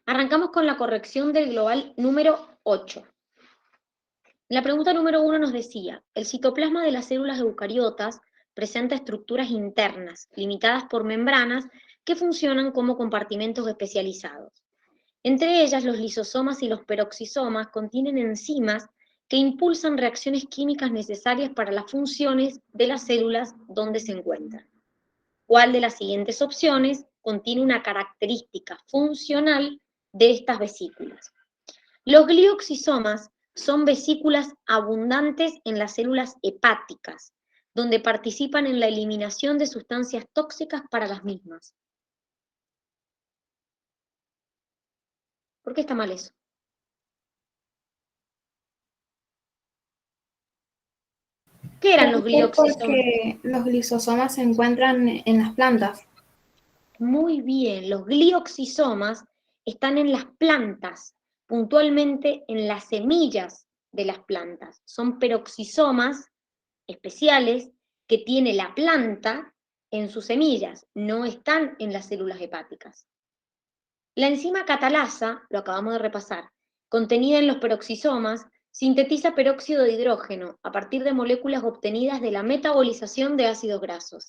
Arrancamos con la corrección del global número 8. La pregunta número 1 nos decía, el citoplasma de las células eucariotas presenta estructuras internas, limitadas por membranas, que funcionan como compartimentos especializados. Entre ellas, los lisosomas y los peroxisomas contienen enzimas que impulsan reacciones químicas necesarias para las funciones de las células donde se encuentran. ¿Cuál de las siguientes opciones contiene una característica funcional de estas vesículas? Los glioxisomas son vesículas abundantes en las células hepáticas, donde participan en la eliminación de sustancias tóxicas para las mismas. ¿Por qué está mal eso? ¿Qué eran los Puede ser glioxisomas? porque los lisosomas se encuentran en las plantas. Muy bien, los glioxisomas están en las plantas, puntualmente en las semillas de las plantas. Son peroxisomas especiales que tiene la planta en sus semillas, no están en las células hepáticas. La enzima catalasa, lo acabamos de repasar, contenida en los peroxisomas, sintetiza peróxido de hidrógeno a partir de moléculas obtenidas de la metabolización de ácidos grasos.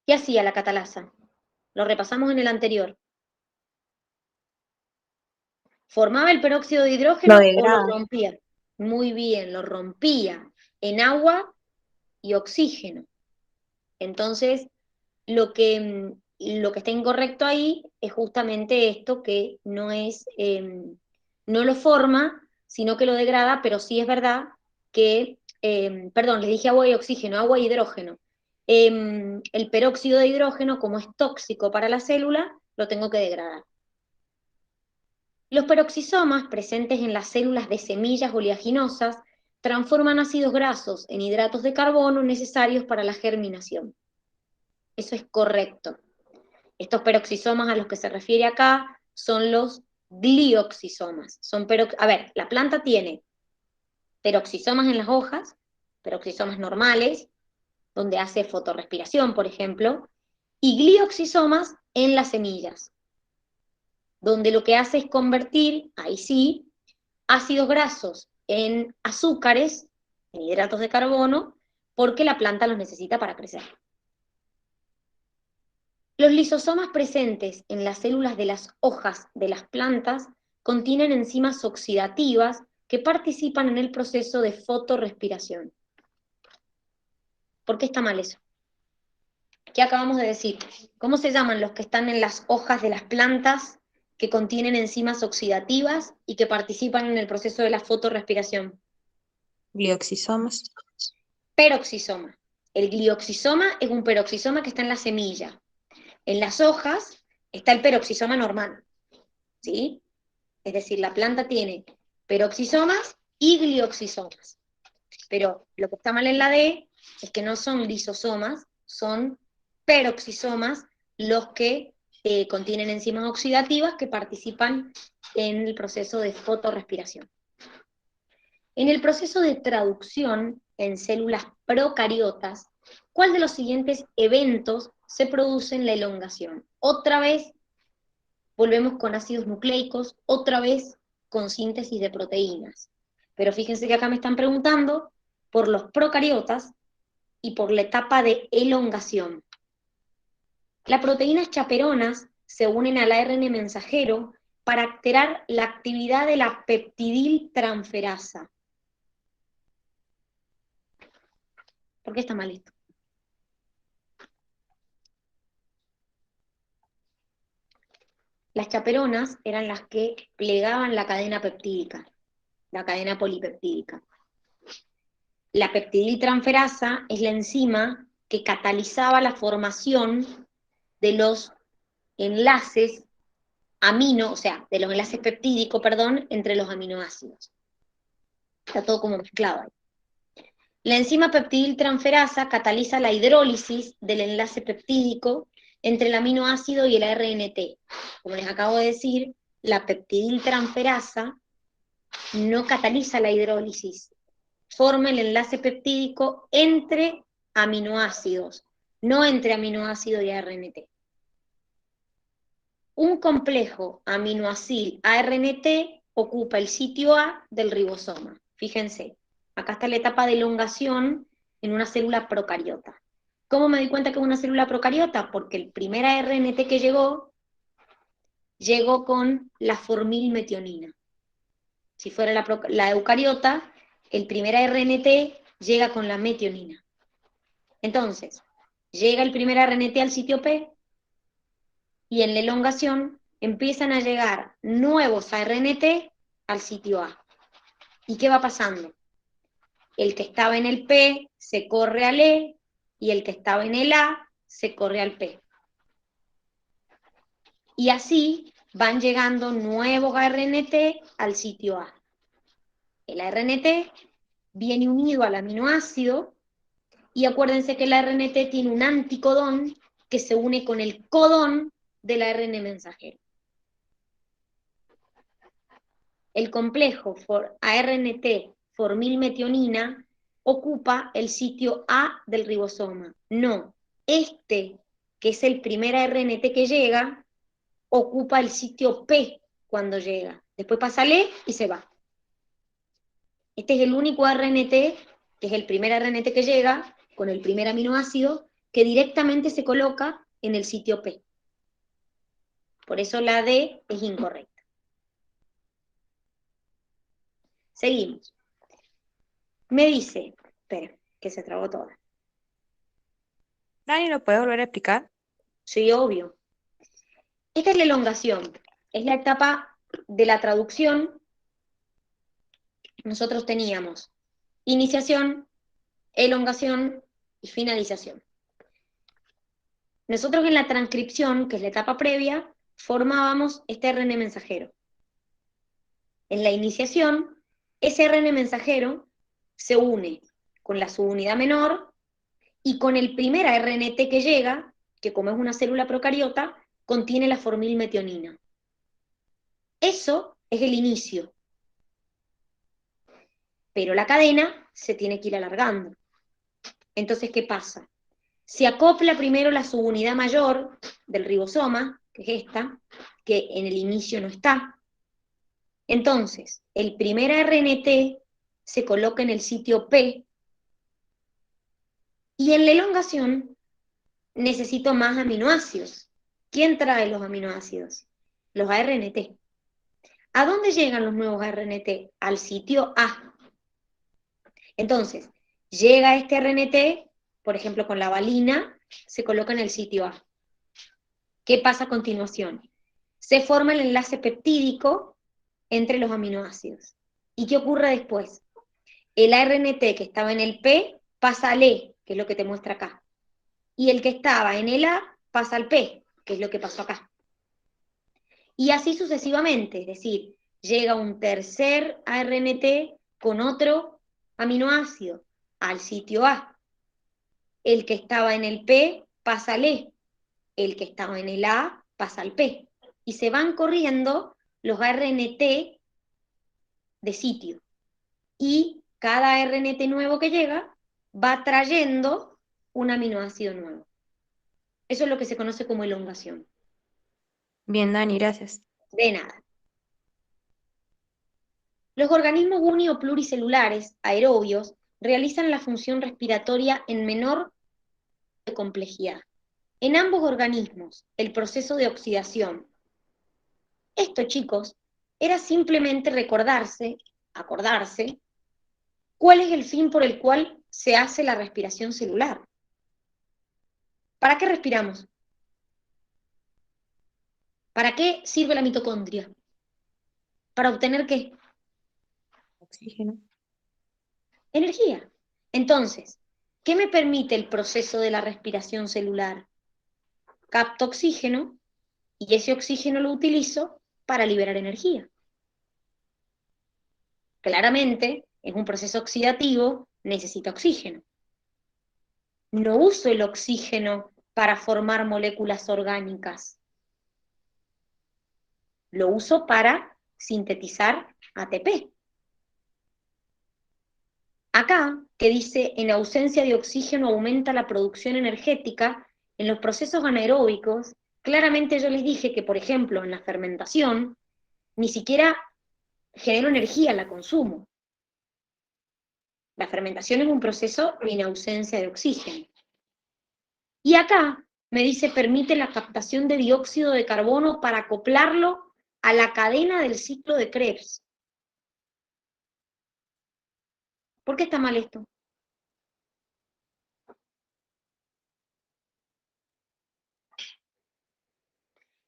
¿Qué hacía la catalasa? Lo repasamos en el anterior. ¿Formaba el peróxido de Lo hidrógeno o lo degrada. rompía? Muy bien, lo rompía en agua y oxígeno. Entonces, lo que está incorrecto ahí es justamente esto, que no no lo forma, sino que lo degrada, pero sí es verdad que, perdón, les dije agua y oxígeno, agua y hidrógeno. El peróxido de hidrógeno, como es tóxico para la célula, lo tengo que degradar. Los peroxisomas, presentes en las células de semillas oleaginosas, transforman ácidos grasos en hidratos de carbono necesarios para la germinación. Eso es correcto. Estos peroxisomas a los que se refiere acá son los glioxisomas. A ver, la planta tiene peroxisomas en las hojas, peroxisomas normales, donde hace fotorrespiración, por ejemplo, y glioxisomas en las semillas, donde lo que hace es convertir, ahí sí, ácidos grasos en azúcares, en hidratos de carbono, porque la planta los necesita para crecer. Los lisosomas presentes en las células de las hojas de las plantas contienen enzimas oxidativas que participan en el proceso de fotorrespiración. ¿Por qué está mal eso? ¿Qué acabamos de decir? ¿Cómo se llaman los que están en las hojas de las plantas que contienen enzimas oxidativas y que participan en el proceso de la fotorrespiración? Glioxisomas. Peroxisoma. El glioxisoma es un peroxisoma que está en la semilla. En las hojas está el peroxisoma normal, ¿sí? Es decir, la planta tiene peroxisomas y glioxisomas. Pero lo que está mal en la D es que no son lisosomas, son peroxisomas los que contienen enzimas oxidativas que participan en el proceso de fotorrespiración. En el proceso de traducción en células procariotas, ¿cuál de los siguientes eventos se produce en la elongación? Otra vez volvemos con ácidos nucleicos, otra vez con síntesis de proteínas. Pero fíjense que acá me están preguntando por los procariotas y por la etapa de elongación. Las proteínas chaperonas se unen al ARN mensajero para alterar la actividad de la peptidiltransferasa. ¿Por qué está mal esto? Las chaperonas eran las que plegaban la cadena peptídica, la cadena polipeptídica. La peptidiltransferasa es la enzima que catalizaba la formación de los enlaces de los enlaces peptídicos, perdón, entre los aminoácidos. Está todo como mezclado ahí. La enzima peptidiltransferasa cataliza la hidrólisis del enlace peptídico entre el aminoácido y el ARNT. Como les acabo de decir, la peptidiltransferasa no cataliza la hidrólisis, forma el enlace peptídico entre aminoácidos, no entre aminoácido y ARNT. Un complejo aminoácido ARNT ocupa el sitio A del ribosoma. Fíjense, acá está la etapa de elongación en una célula procariota. ¿Cómo me di cuenta que es una célula procariota? Porque el primer ARNT que llegó con la formilmetionina. Si fuera la eucariota, el primer ARNT llega con la metionina. Entonces, llega el primer ARNT al sitio P, y en la elongación empiezan a llegar nuevos ARNT al sitio A. ¿Y qué va pasando? El que estaba en el P se corre al E, y el que estaba en el A se corre al P. Y así van llegando nuevos ARNT al sitio A. El ARNT viene unido al aminoácido, y acuérdense que el ARNT tiene un anticodón que se une con el codón del ARN mensajero. El complejo ARNT formilmetionina ocupa el sitio A del ribosoma. No, este, que es el primer ARNT que llega, ocupa el sitio P cuando llega. Después pasa al E y se va. Este es el único ARNT, que es el primer ARNT que llega, con el primer aminoácido, que directamente se coloca en el sitio P. Por eso la D es incorrecta. Seguimos. Me dice, espera, que se trabó toda. Dani, ¿lo puedes volver a explicar? Sí, obvio. Esta es la elongación, es la etapa de la traducción. Nosotros teníamos iniciación, elongación y finalización. Nosotros en la transcripción, que es la etapa previa, formábamos este RN mensajero. En la iniciación, ese RN mensajero se une con la subunidad menor y con el primer ARNT que llega, que como es una célula procariota, contiene la formilmetionina. Eso es el inicio. Pero la cadena se tiene que ir alargando. Entonces, ¿qué pasa? Se acopla primero la subunidad mayor del ribosoma, que es esta, que en el inicio no está. Entonces, el primer ARNT se coloca en el sitio P, y en la elongación necesito más aminoácidos. ¿Quién trae los aminoácidos? Los ARNT. ¿A dónde llegan los nuevos ARNT? Al sitio A. Entonces, llega este RNT, por ejemplo, con la valina, se coloca en el sitio A. ¿Qué pasa a continuación? Se forma el enlace peptídico entre los aminoácidos. ¿Y qué ocurre después? El ARNT que estaba en el P pasa al E, que es lo que te muestra acá. Y el que estaba en el A pasa al P, que es lo que pasó acá. Y así sucesivamente, es decir, llega un tercer ARNT con otro aminoácido al sitio A. El que estaba en el P pasa al E, el que estaba en el A pasa al P. Y se van corriendo los ARNT de sitio. Y cada ARNT nuevo que llega va trayendo un aminoácido nuevo. Eso es lo que se conoce como elongación. Bien, Dani, gracias. De nada. Los organismos uni- o pluricelulares aerobios realizan la función respiratoria en menor complejidad. En ambos organismos, el proceso de oxidación. Esto, chicos, era simplemente acordarse, cuál es el fin por el cual se hace la respiración celular. ¿Para qué respiramos? ¿Para qué sirve la mitocondria? ¿Para obtener qué? Oxígeno. Energía. Entonces, ¿qué me permite el proceso de la respiración celular? Capto oxígeno y ese oxígeno lo utilizo para liberar energía. Claramente, es un proceso oxidativo, necesita oxígeno. No uso el oxígeno para formar moléculas orgánicas. Lo uso para sintetizar ATP. Acá, que dice, en ausencia de oxígeno aumenta la producción energética, en los procesos anaeróbicos, claramente yo les dije que, por ejemplo, en la fermentación, ni siquiera genero energía, la consumo. La fermentación es un proceso en ausencia de oxígeno. Y acá me dice, permite la captación de dióxido de carbono para acoplarlo a la cadena del ciclo de Krebs. ¿Por qué está mal esto?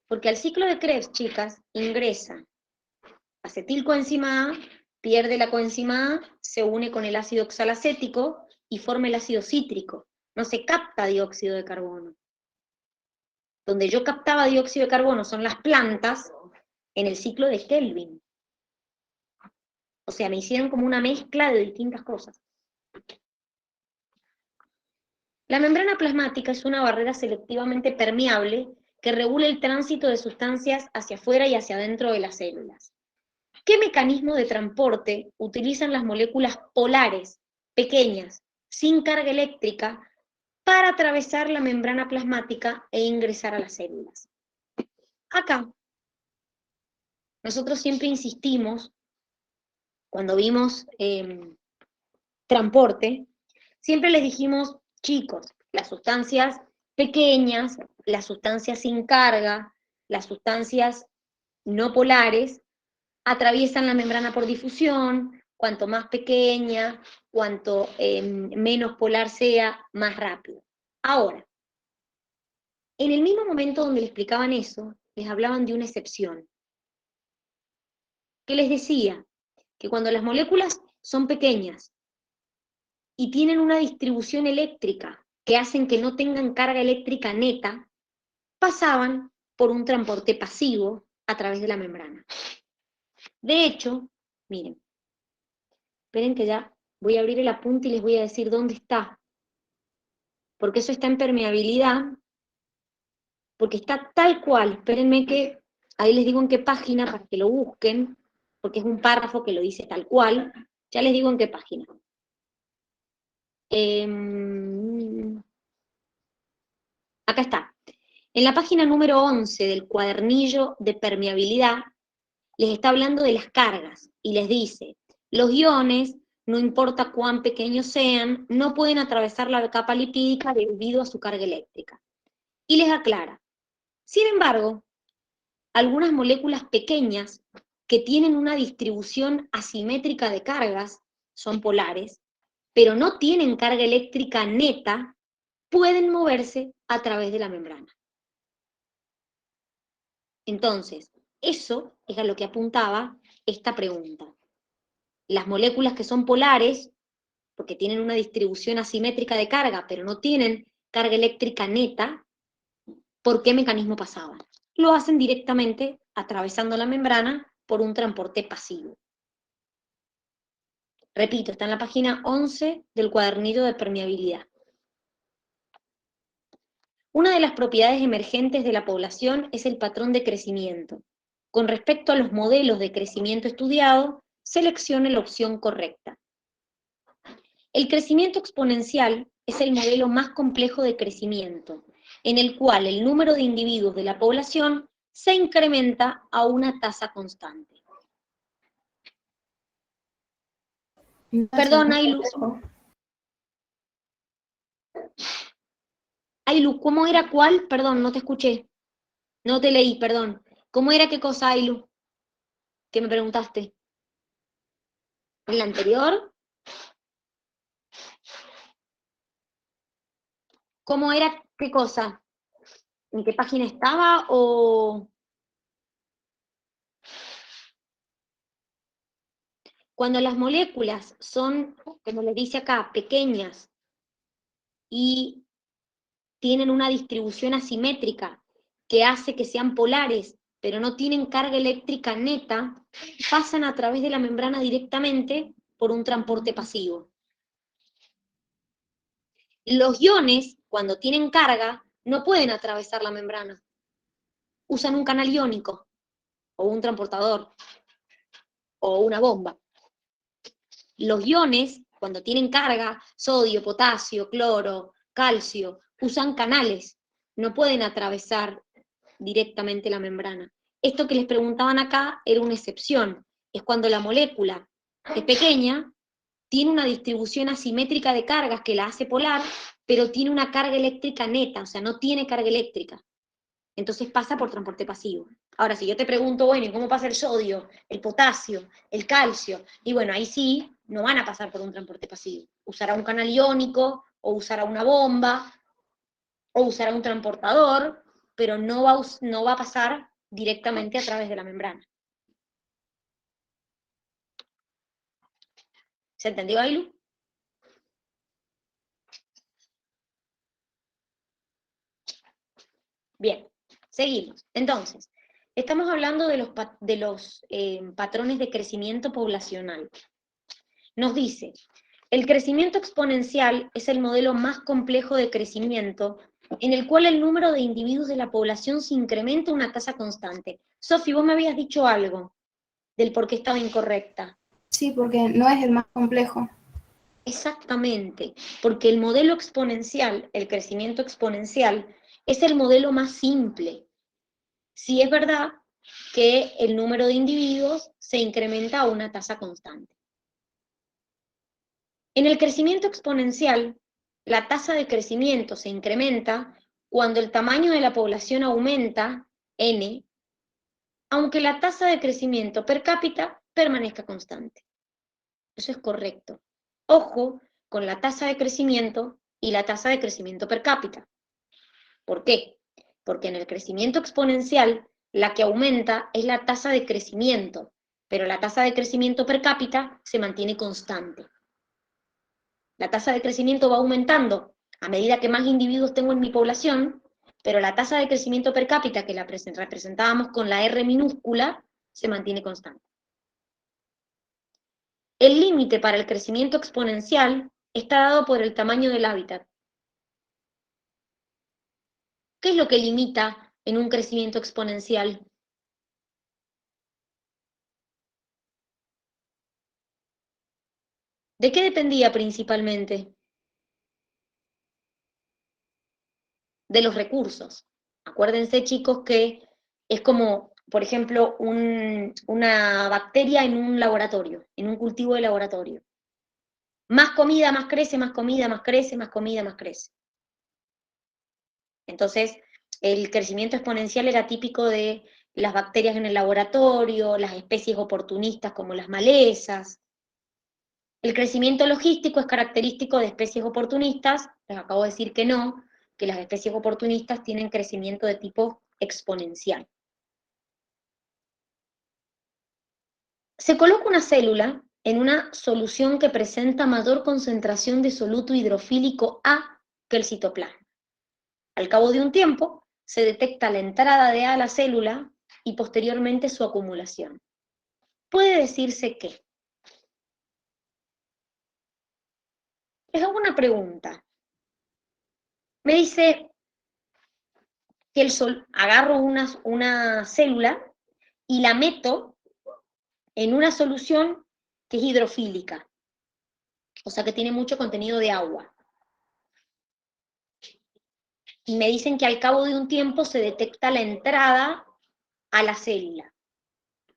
Porque al ciclo de Krebs, chicas, ingresa acetilcoenzima A, pierde la coenzima A, se une con el ácido oxalacético y forma el ácido cítrico. No se capta dióxido de carbono. Donde yo captaba dióxido de carbono son las plantas en el ciclo de Kelvin. O sea, me hicieron como una mezcla de distintas cosas. La membrana plasmática es una barrera selectivamente permeable que regula el tránsito de sustancias hacia afuera y hacia adentro de las células. ¿Qué mecanismo de transporte utilizan las moléculas polares, pequeñas, sin carga eléctrica, para atravesar la membrana plasmática e ingresar a las células? Acá, nosotros siempre insistimos, cuando vimos transporte, siempre les dijimos, chicos, las sustancias pequeñas, las sustancias sin carga, las sustancias no polares, atraviesan la membrana por difusión, cuanto más pequeña, cuanto menos polar sea, más rápido. Ahora, en el mismo momento donde le explicaban eso, les hablaban de una excepción, que les decía que cuando las moléculas son pequeñas y tienen una distribución eléctrica que hacen que no tengan carga eléctrica neta, pasaban por un transporte pasivo a través de la membrana. De hecho, miren, esperen que ya voy a abrir el apunte y les voy a decir dónde está, porque eso está en permeabilidad, porque está tal cual, espérenme que ahí les digo en qué página para que lo busquen, porque es un párrafo que lo dice tal cual, ya les digo en qué página. Acá está. En la página número 11 del cuadernillo de permeabilidad, les está hablando de las cargas, y les dice, los iones, no importa cuán pequeños sean, no pueden atravesar la capa lipídica debido a su carga eléctrica. Y les aclara, sin embargo, algunas moléculas pequeñas que tienen una distribución asimétrica de cargas, son polares, pero no tienen carga eléctrica neta, pueden moverse a través de la membrana. Entonces, eso es a lo que apuntaba esta pregunta. Las moléculas que son polares, porque tienen una distribución asimétrica de carga, pero no tienen carga eléctrica neta, ¿por qué mecanismo pasaban? Lo hacen directamente atravesando la membrana por un transporte pasivo. Repito, está en la página 11 del cuadernillo de permeabilidad. Una de las propiedades emergentes de la población es el patrón de crecimiento. Con respecto a los modelos de crecimiento estudiados, seleccione la opción correcta. El crecimiento exponencial es el modelo más complejo de crecimiento, en el cual el número de individuos de la población se incrementa a una tasa constante. Perdón, Ailu. Ailu, ¿cómo era cuál? Perdón, no te escuché. No te leí, perdón. ¿Cómo era qué cosa, Ailu? ¿Qué me preguntaste? ¿En la anterior? ¿Cómo era qué cosa? ¿En qué página estaba o...? Cuando las moléculas son, como les dice acá, pequeñas y tienen una distribución asimétrica que hace que sean polares, pero no tienen carga eléctrica neta, pasan a través de la membrana directamente por un transporte pasivo. Los iones, cuando tienen carga, no pueden atravesar la membrana. Usan un canal iónico, o un transportador, o una bomba. Los iones, cuando tienen carga, sodio, potasio, cloro, calcio, usan canales, no pueden atravesar directamente la membrana. Esto que les preguntaban acá era una excepción, es cuando la molécula es pequeña, tiene una distribución asimétrica de cargas que la hace polar, pero tiene una carga eléctrica neta, o sea, no tiene carga eléctrica. Entonces pasa por transporte pasivo. Ahora, si yo te pregunto, bueno, ¿y cómo pasa el sodio, el potasio, el calcio? Y bueno, ahí sí, no van a pasar por un transporte pasivo. Usará un canal iónico, o usará una bomba, o usará un transportador, pero no va a pasar directamente a través de la membrana. ¿Se entendió, Ailu? Bien, seguimos. Entonces, estamos hablando de los patrones de crecimiento poblacional. Nos dice, el crecimiento exponencial es el modelo más complejo de crecimiento en el cual el número de individuos de la población se incrementa a una tasa constante. Sofi, vos me habías dicho algo del por qué estaba incorrecta. Sí, porque no es el más complejo. Exactamente, porque el modelo exponencial, el crecimiento exponencial, es el modelo más simple. Sí es verdad que el número de individuos se incrementa a una tasa constante. En el crecimiento exponencial, la tasa de crecimiento se incrementa cuando el tamaño de la población aumenta, n, aunque la tasa de crecimiento per cápita permanezca constante. Eso es correcto. Ojo con la tasa de crecimiento y la tasa de crecimiento per cápita. ¿Por qué? Porque en el crecimiento exponencial, la que aumenta es la tasa de crecimiento, pero la tasa de crecimiento per cápita se mantiene constante. La tasa de crecimiento va aumentando a medida que más individuos tengo en mi población, pero la tasa de crecimiento per cápita, que la representábamos con la R minúscula, se mantiene constante. El límite para el crecimiento exponencial está dado por el tamaño del hábitat. ¿Qué es lo que limita en un crecimiento exponencial? ¿De qué dependía principalmente? De los recursos. Acuérdense, chicos, que es como, por ejemplo, una bacteria en un laboratorio, en un cultivo de laboratorio. Más comida, más crece, más comida, más crece, más comida, más crece. Entonces, el crecimiento exponencial era típico de las bacterias en el laboratorio, las especies oportunistas como las malezas. El crecimiento logístico es característico de especies oportunistas, les acabo de decir que no, que las especies oportunistas tienen crecimiento de tipo exponencial. Se coloca una célula en una solución que presenta mayor concentración de soluto hidrofílico A que el citoplasma. Al cabo de un tiempo, se detecta la entrada de A a la célula y posteriormente su acumulación. Puede decirse que. Les hago una pregunta. Me dice que agarro una célula y la meto en una solución que es hidrofílica, o sea que tiene mucho contenido de agua. Y me dicen que al cabo de un tiempo se detecta la entrada a la célula.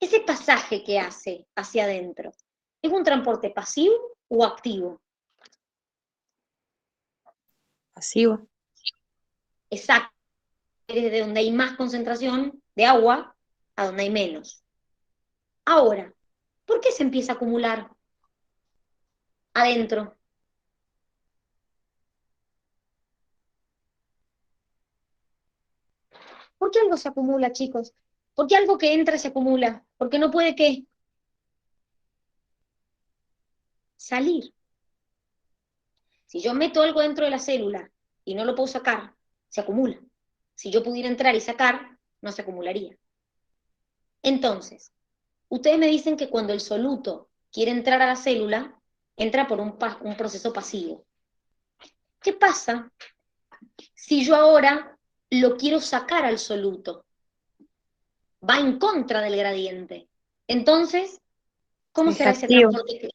Ese pasaje que hace hacia adentro, ¿es un transporte pasivo o activo? Pasivo. Exacto, desde donde hay más concentración de agua a donde hay menos. Ahora, ¿por qué se empieza a acumular adentro? ¿Por qué algo se acumula, chicos? ¿Por qué algo que entra se acumula? Porque no puede ¿qué? Salir. Si yo meto algo dentro de la célula y no lo puedo sacar, se acumula. Si yo pudiera entrar y sacar, no se acumularía. Entonces, ustedes me dicen que cuando el soluto quiere entrar a la célula, entra por un proceso pasivo. ¿Qué pasa si yo ahora lo quiero sacar al soluto? Va en contra del gradiente. Entonces, ¿cómo Es será ese activo. transporte?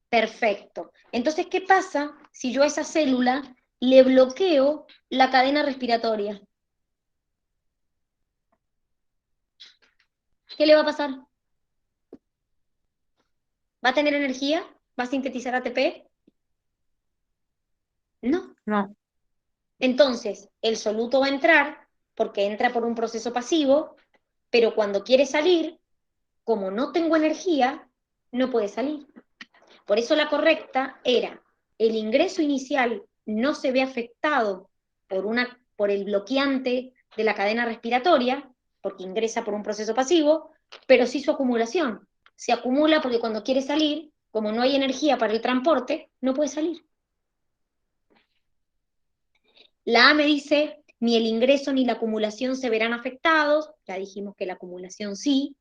Perfecto. Entonces, ¿qué pasa si yo a esa célula le bloqueo la cadena respiratoria? ¿Qué le va a pasar? ¿Va a tener energía? ¿Va a sintetizar ATP? No. No. Entonces, el soluto va a entrar porque entra por un proceso pasivo, pero cuando quiere salir, como no tengo energía, no puede salir. Por eso la correcta era, el ingreso inicial no se ve afectado por el bloqueante de la cadena respiratoria, porque ingresa por un proceso pasivo, pero sí su acumulación. Se acumula porque cuando quiere salir, como no hay energía para el transporte, no puede salir. La A me dice, ni el ingreso ni la acumulación se verán afectados, ya dijimos que la acumulación sí.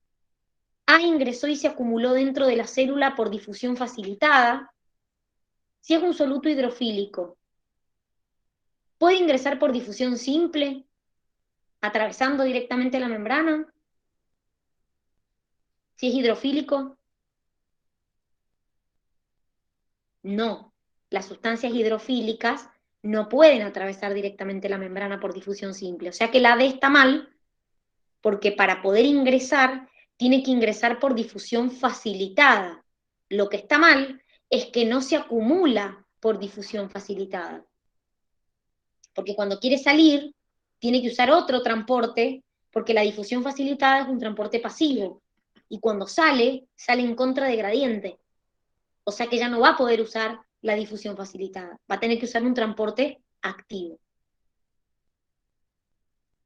A ingresó y se acumuló dentro de la célula por difusión facilitada. Si es un soluto hidrofílico, ¿puede ingresar por difusión simple, atravesando directamente la membrana? Si es hidrofílico, no. Las sustancias hidrofílicas no pueden atravesar directamente la membrana por difusión simple. O sea que la D está mal, porque para poder ingresar, tiene que ingresar por difusión facilitada. Lo que está mal es que no se acumula por difusión facilitada. Porque cuando quiere salir, tiene que usar otro transporte, porque la difusión facilitada es un transporte pasivo. Y cuando sale, sale en contra de gradiente. O sea que ya no va a poder usar la difusión facilitada. Va a tener que usar un transporte activo.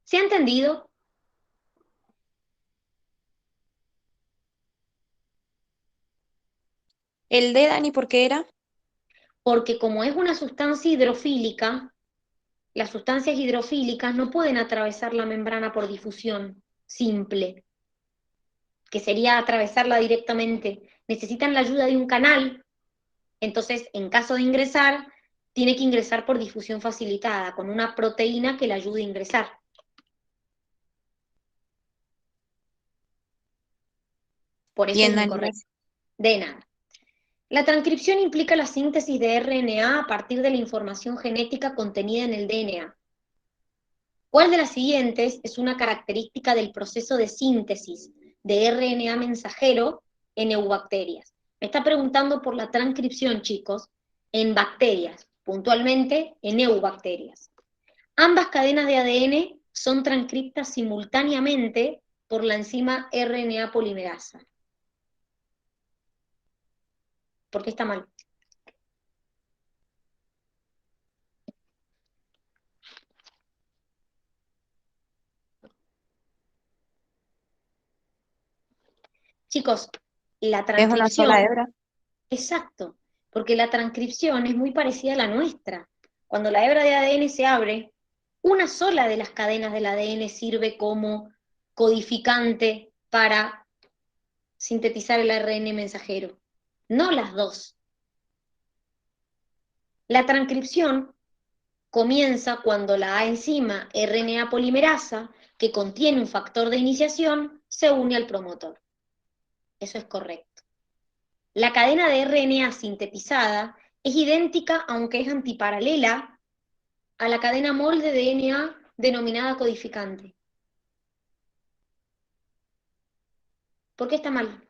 ¿Se ha entendido? ¿El D, Dani, por qué era? Porque como es una sustancia hidrofílica, las sustancias hidrofílicas no pueden atravesar la membrana por difusión simple, que sería atravesarla directamente. Necesitan la ayuda de un canal. Entonces, en caso de ingresar, tiene que ingresar por difusión facilitada, con una proteína que le ayude a ingresar. Por eso Bien, es Dani, incorrecto. gracias. De nada. La transcripción implica la síntesis de RNA a partir de la información genética contenida en el DNA. ¿Cuál de las siguientes es una característica del proceso de síntesis de RNA mensajero en eubacterias? Me está preguntando por la transcripción, chicos, en bacterias, puntualmente en eubacterias. Ambas cadenas de ADN son transcriptas simultáneamente por la enzima RNA polimerasa. ¿Por qué está mal? Chicos, la Es una sola transcripción, hebra. exacto, porque la transcripción es muy parecida a la nuestra. Cuando la hebra de ADN se abre, una sola de las cadenas del ADN sirve como codificante para sintetizar el ARN mensajero, no las dos. La transcripción comienza cuando la enzima RNA polimerasa, que contiene un factor de iniciación, se une al promotor. Eso es correcto. La cadena de RNA sintetizada es idéntica, aunque es antiparalela, a la cadena MOL de DNA denominada codificante. ¿Por qué está mal?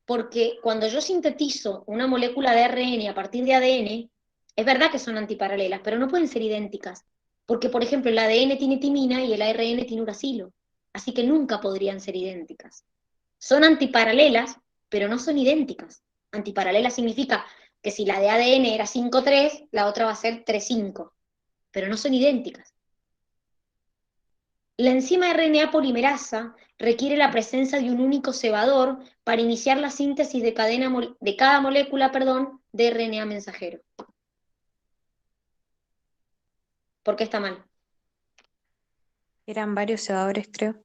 Porque cuando yo sintetizo una molécula de ARN a partir de ADN, es verdad que son antiparalelas, pero no pueden ser idénticas. Porque, por ejemplo, el ADN tiene timina y el ARN tiene uracilo. Así que nunca podrían ser idénticas. Son antiparalelas, pero no son idénticas. Antiparalela significa que si la de ADN era 5,3, la otra va a ser 3,5. Pero no son idénticas. La enzima RNA polimerasa requiere la presencia de un único cebador para iniciar la síntesis de cada molécula de RNA mensajero. ¿Por qué está mal? Eran varios cebadores, creo.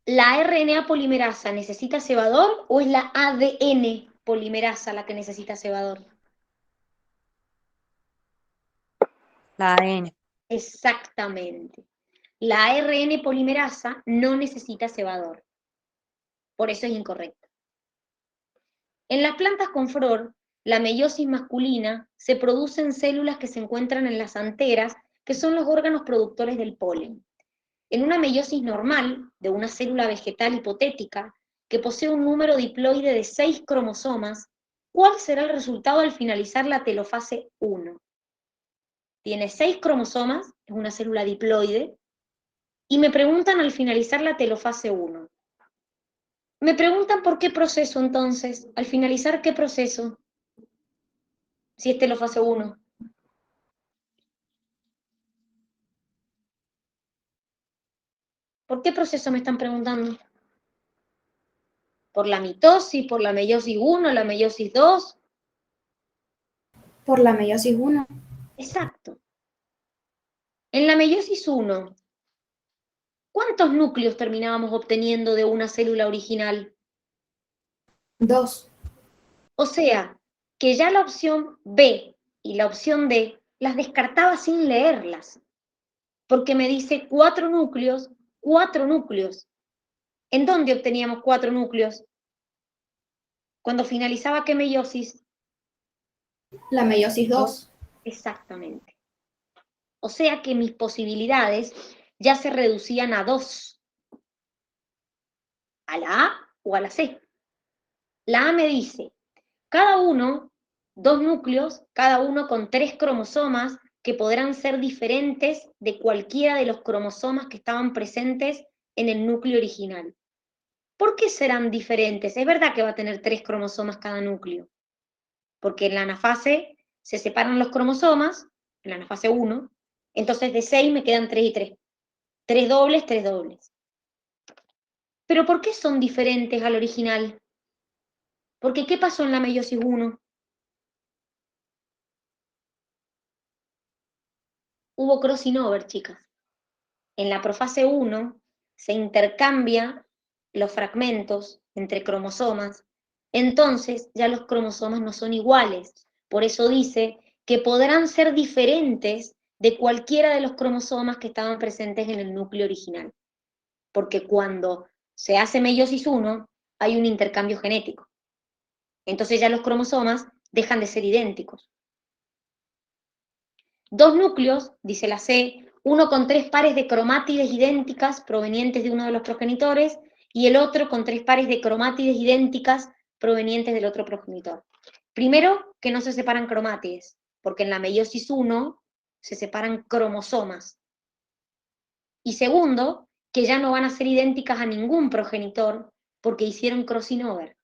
¿La RNA polimerasa necesita cebador o es la ADN polimerasa la que necesita cebador? La ADN. Exactamente. La ARN polimerasa no necesita cebador. Por eso es incorrecto. En las plantas con flor, la meiosis masculina se produce en células que se encuentran en las anteras, que son los órganos productores del polen. En una meiosis normal, de una célula vegetal hipotética, que posee un número diploide de 6 cromosomas, ¿cuál será el resultado al finalizar la telofase 1? Tiene 6 cromosomas, es una célula diploide, y me preguntan al finalizar la telofase 1. Me preguntan por qué proceso entonces, al finalizar qué proceso, si es telofase 1. ¿Por qué proceso me están preguntando? ¿Por la mitosis, por la meiosis 1, la meiosis 2? Por la meiosis 1. Exacto. En la meiosis 1, ¿cuántos núcleos terminábamos obteniendo de una célula original? 2. O sea, que ya la opción B y la opción D las descartaba sin leerlas, porque me dice 4 núcleos, 4 núcleos. ¿En dónde obteníamos 4 núcleos? Cuando finalizaba qué meiosis. La meiosis 2. Exactamente. O sea que mis posibilidades ya se reducían a 2. A la A o a la C. La A me dice, cada uno, 2 núcleos, cada uno con 3 cromosomas que podrán ser diferentes de cualquiera de los cromosomas que estaban presentes en el núcleo original. ¿Por qué serán diferentes? Es verdad que va a tener 3 cromosomas cada núcleo, porque en la anafase se separan los cromosomas, en la anafase 1, entonces de 6 me quedan 3 y 3. 3 dobles, 3 dobles. ¿Pero por qué son diferentes al original? Porque ¿qué pasó en la meiosis 1? Hubo crossing over, chicas. En la profase 1 se intercambian los fragmentos entre cromosomas, entonces ya los cromosomas no son iguales. Por eso dice que podrán ser diferentes de cualquiera de los cromosomas que estaban presentes en el núcleo original. Porque cuando se hace meiosis 1, hay un intercambio genético. Entonces ya los cromosomas dejan de ser idénticos. 2 núcleos, dice la C, uno con 3 pares de cromátides idénticas provenientes de uno de los progenitores y el otro con 3 pares de cromátides idénticas provenientes del otro progenitor. Primero, que no se separan cromátides, porque en la meiosis 1 se separan cromosomas. Y segundo, que ya no van a ser idénticas a ningún progenitor porque hicieron crossing over.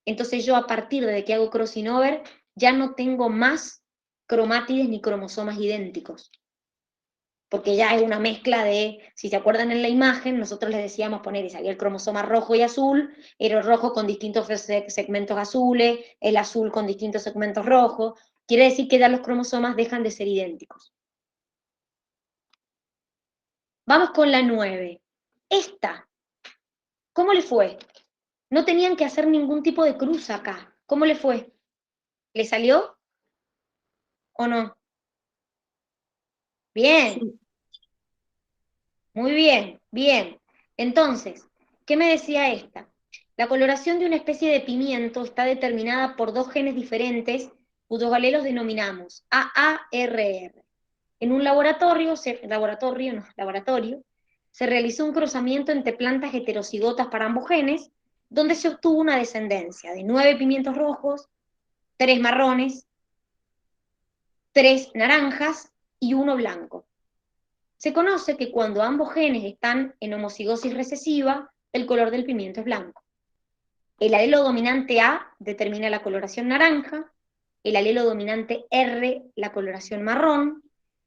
Entonces yo a partir de que hago crossing over ya no tengo más cromátides ni cromosomas idénticos. Porque ya es una mezcla de, si se acuerdan en la imagen, nosotros les decíamos poner, y salía el cromosoma rojo y azul, era el rojo con distintos segmentos azules, el azul con distintos segmentos rojos, quiere decir que ya los cromosomas dejan de ser idénticos. Vamos con la 9. Esta, ¿cómo le fue? No tenían que hacer ningún tipo de cruz acá. ¿Cómo le fue? ¿Le salió o no? Bien. Sí. Muy bien, bien. Entonces, ¿qué me decía esta? La coloración de una especie de pimiento está determinada por 2 genes diferentes, cuyos alelos denominamos AARR. En un laboratorio se realizó un cruzamiento entre plantas heterocigotas para ambos genes, donde se obtuvo una descendencia de 9 pimientos rojos, 3 marrones, 3 naranjas y 1 blanco. Se conoce que cuando ambos genes están en homocigosis recesiva, el color del pimiento es blanco. El alelo dominante A determina la coloración naranja, el alelo dominante R la coloración marrón,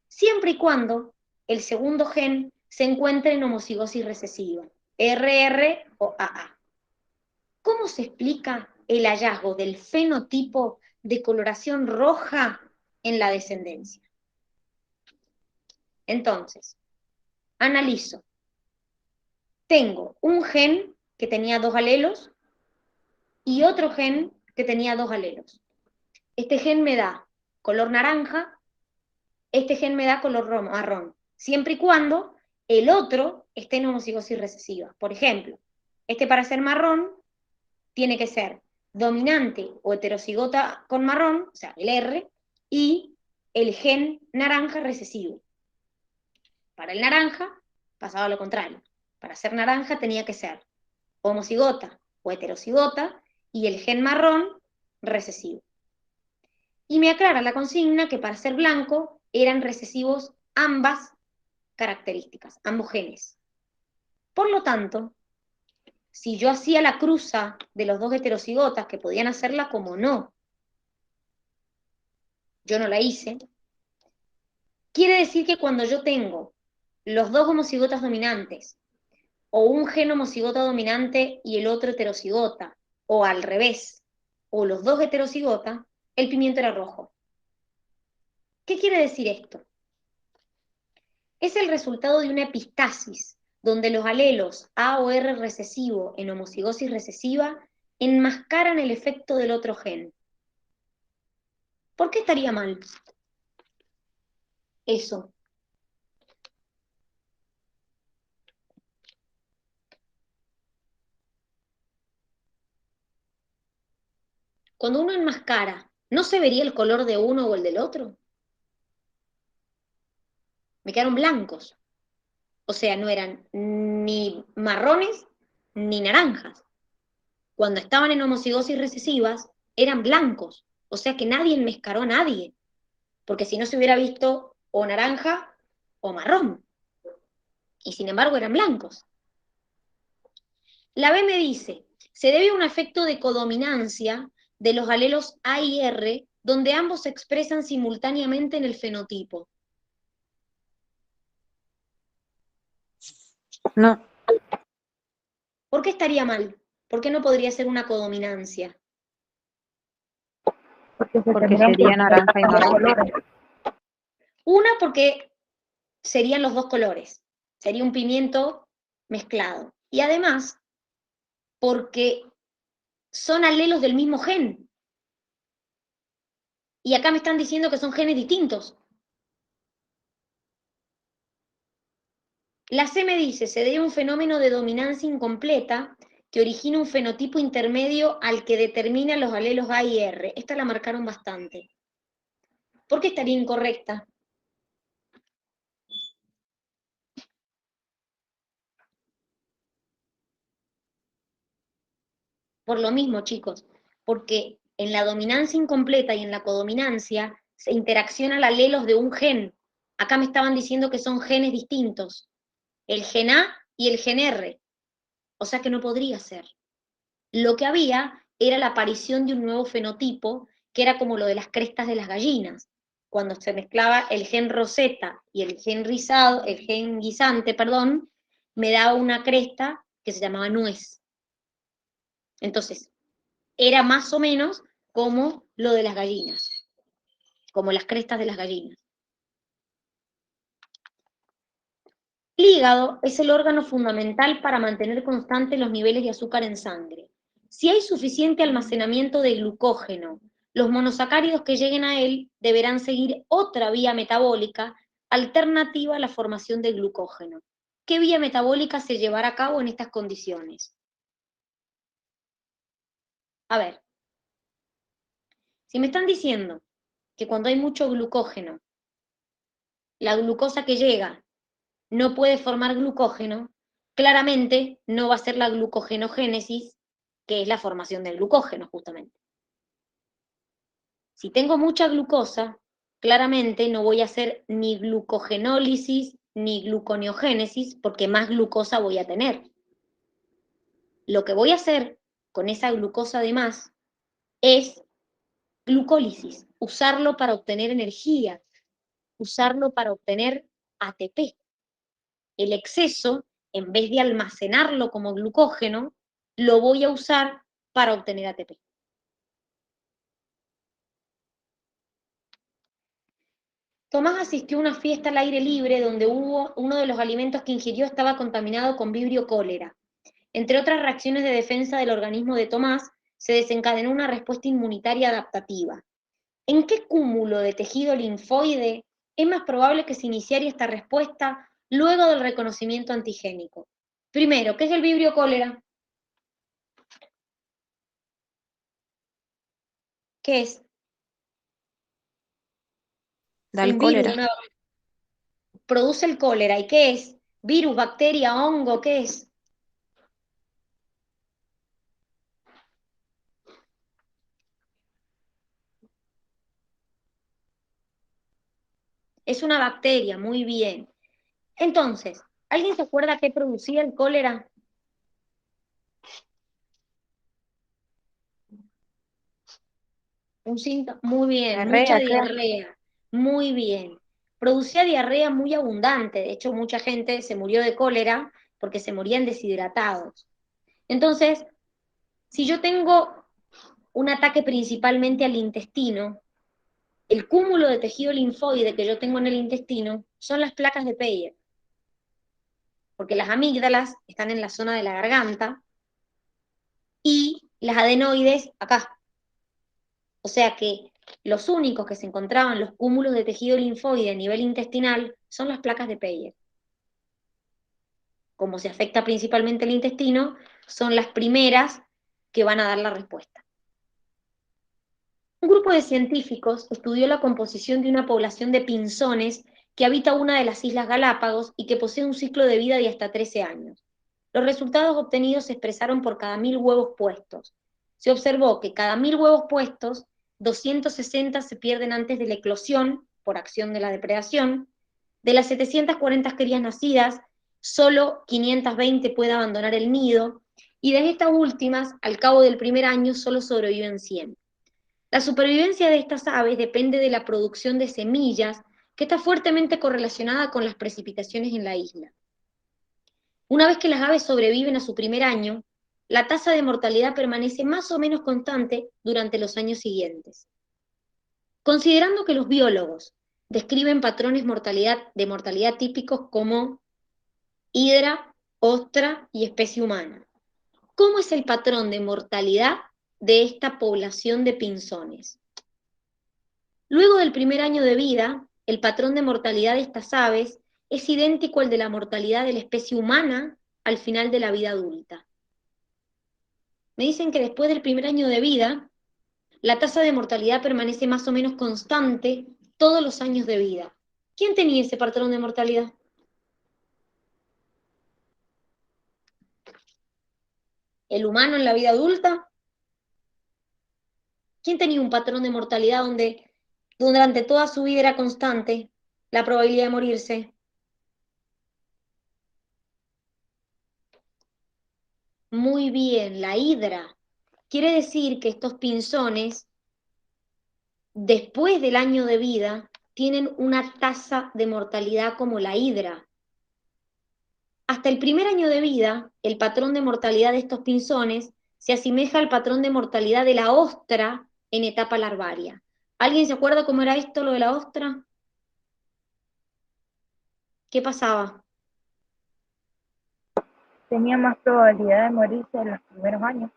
siempre y cuando el segundo gen se encuentre en homocigosis recesiva, RR o AA. ¿Cómo se explica el hallazgo del fenotipo de coloración roja en la descendencia? Entonces, analizo. Tengo un gen que tenía 2 alelos y otro gen que tenía 2 alelos. Este gen me da color naranja, este gen me da color marrón, siempre y cuando el otro esté en homocigosis recesiva. Por ejemplo, este para ser marrón tiene que ser dominante o heterocigota con marrón, o sea, el R, y el gen naranja recesivo. Para el naranja pasaba lo contrario. Para ser naranja tenía que ser homocigota o heterocigota y el gen marrón recesivo. Y me aclara la consigna que para ser blanco eran recesivos ambas características, ambos genes. Por lo tanto, si yo hacía la cruza de los dos heterocigotas, que podían hacerla como no, yo no la hice, quiere decir que cuando yo tengo los dos homocigotas dominantes, o un gen homocigota dominante y el otro heterocigota, o al revés, o los dos heterocigotas, el pimiento era rojo. ¿Qué quiere decir esto? Es el resultado de una epistasis, donde los alelos A o R recesivo en homocigosis recesiva enmascaran el efecto del otro gen. ¿Por qué estaría mal eso? Cuando uno enmascara, ¿no se vería el color de uno o el del otro? Me quedaron blancos. O sea, no eran ni marrones ni naranjas. Cuando estaban en homocigosis recesivas, eran blancos. O sea que nadie enmascaró a nadie. Porque si no se hubiera visto o naranja o marrón. Y sin embargo eran blancos. La B me dice, se debe a un efecto de codominancia de los alelos A y R, donde ambos se expresan simultáneamente en el fenotipo. No, ¿Por qué estaría mal? ¿Por qué no podría ser una codominancia? porque sería naranja y marrón. Una, porque serían los dos colores. Sería un pimiento mezclado. Y además, porque son alelos del mismo gen. Y acá me están diciendo que son genes distintos. La C me dice, se debe a un fenómeno de dominancia incompleta que origina un fenotipo intermedio al que determina los alelos A y R. Esta la marcaron bastante. ¿Por qué estaría incorrecta? Por lo mismo, chicos, porque en la dominancia incompleta y en la codominancia se interaccionan alelos de un gen. Acá me estaban diciendo que son genes distintos, el gen A y el gen R. O sea que no podría ser. Lo que había era la aparición de un nuevo fenotipo, que era como lo de las crestas de las gallinas. Cuando se mezclaba el gen roseta y el gen rizado, el gen guisante, perdón, me daba una cresta que se llamaba nuez. Entonces, era más o menos como lo de las gallinas, como las crestas de las gallinas. El hígado es el órgano fundamental para mantener constantes los niveles de azúcar en sangre. Si hay suficiente almacenamiento de glucógeno, los monosacáridos que lleguen a él deberán seguir otra vía metabólica alternativa a la formación de glucógeno. ¿Qué vía metabólica se llevará a cabo en estas condiciones? A ver, si me están diciendo que cuando hay mucho glucógeno, la glucosa que llega no puede formar glucógeno, claramente no va a ser la glucogenogénesis, que es la formación del glucógeno, justamente. Si tengo mucha glucosa, claramente no voy a hacer ni glucogenólisis ni gluconeogénesis, porque más glucosa voy a tener. Lo que voy a hacer con esa glucosa de más es glucólisis, usarlo para obtener energía, usarlo para obtener ATP. El exceso, en vez de almacenarlo como glucógeno, lo voy a usar para obtener ATP. Tomás asistió a una fiesta al aire libre donde uno de los alimentos que ingirió estaba contaminado con vibrio cólera. Entre otras reacciones de defensa del organismo de Tomás, se desencadenó una respuesta inmunitaria adaptativa. ¿En qué cúmulo de tejido linfoide es más probable que se iniciara esta respuesta luego del reconocimiento antigénico? Primero, ¿qué es el vibrio cólera? ¿Qué es? Da el Un virus, cólera. produce el cólera. ¿Y qué es? ¿Virus, bacteria, hongo? ¿Qué es? Es una bacteria, muy bien. Entonces, ¿alguien se acuerda qué producía el cólera? Un síntoma, muy bien, mucha Diarrea, creo. diarrea, muy bien. Producía diarrea muy abundante, de hecho mucha gente se murió de cólera porque se morían deshidratados. Entonces, si yo tengo un ataque principalmente al intestino, el cúmulo de tejido linfoide que yo tengo en el intestino son las placas de Peyer, porque las amígdalas están en la zona de la garganta y las adenoides acá. O sea que los únicos que se encontraban los cúmulos de tejido linfoide a nivel intestinal son las placas de Peyer. Como se afecta principalmente el intestino, son las primeras que van a dar la respuesta. Un grupo de científicos estudió la composición de una población de pinzones que habita una de las Islas Galápagos y que posee un ciclo de vida de hasta 13 años. Los resultados obtenidos se expresaron por cada 1000 huevos puestos. Se observó que cada 1000 huevos puestos, 260 se pierden antes de la eclosión, por acción de la depredación. De las 740 crías nacidas, solo 520 pueden abandonar el nido, y de estas últimas, al cabo del primer año, solo sobreviven 100. La supervivencia de estas aves depende de la producción de semillas, que está fuertemente correlacionada con las precipitaciones en la isla. Una vez que las aves sobreviven a su primer año, la tasa de mortalidad permanece más o menos constante durante los años siguientes. Considerando que los biólogos describen patrones de mortalidad típicos como hidra, ostra y especie humana, ¿cómo es el patrón de mortalidad de esta población de pinzones? Luego del primer año de vida, el patrón de mortalidad de estas aves es idéntico al de la mortalidad de la especie humana al final de la vida adulta. Me dicen que después del primer año de vida, la tasa de mortalidad permanece más o menos constante todos los años de vida. ¿Quién tenía ese patrón de mortalidad? ¿El humano en la vida adulta? ¿Quién tenía un patrón de mortalidad donde durante toda su vida era constante la probabilidad de morirse? Muy bien, la hidra. Quiere decir que estos pinzones, después del año de vida, tienen una tasa de mortalidad como la hidra. Hasta el primer año de vida, el patrón de mortalidad de estos pinzones se asemeja al patrón de mortalidad de la ostra en etapa larvaria. ¿Alguien se acuerda cómo era esto, lo de la ostra? ¿Qué pasaba? Tenía más probabilidad de morirse en los primeros años.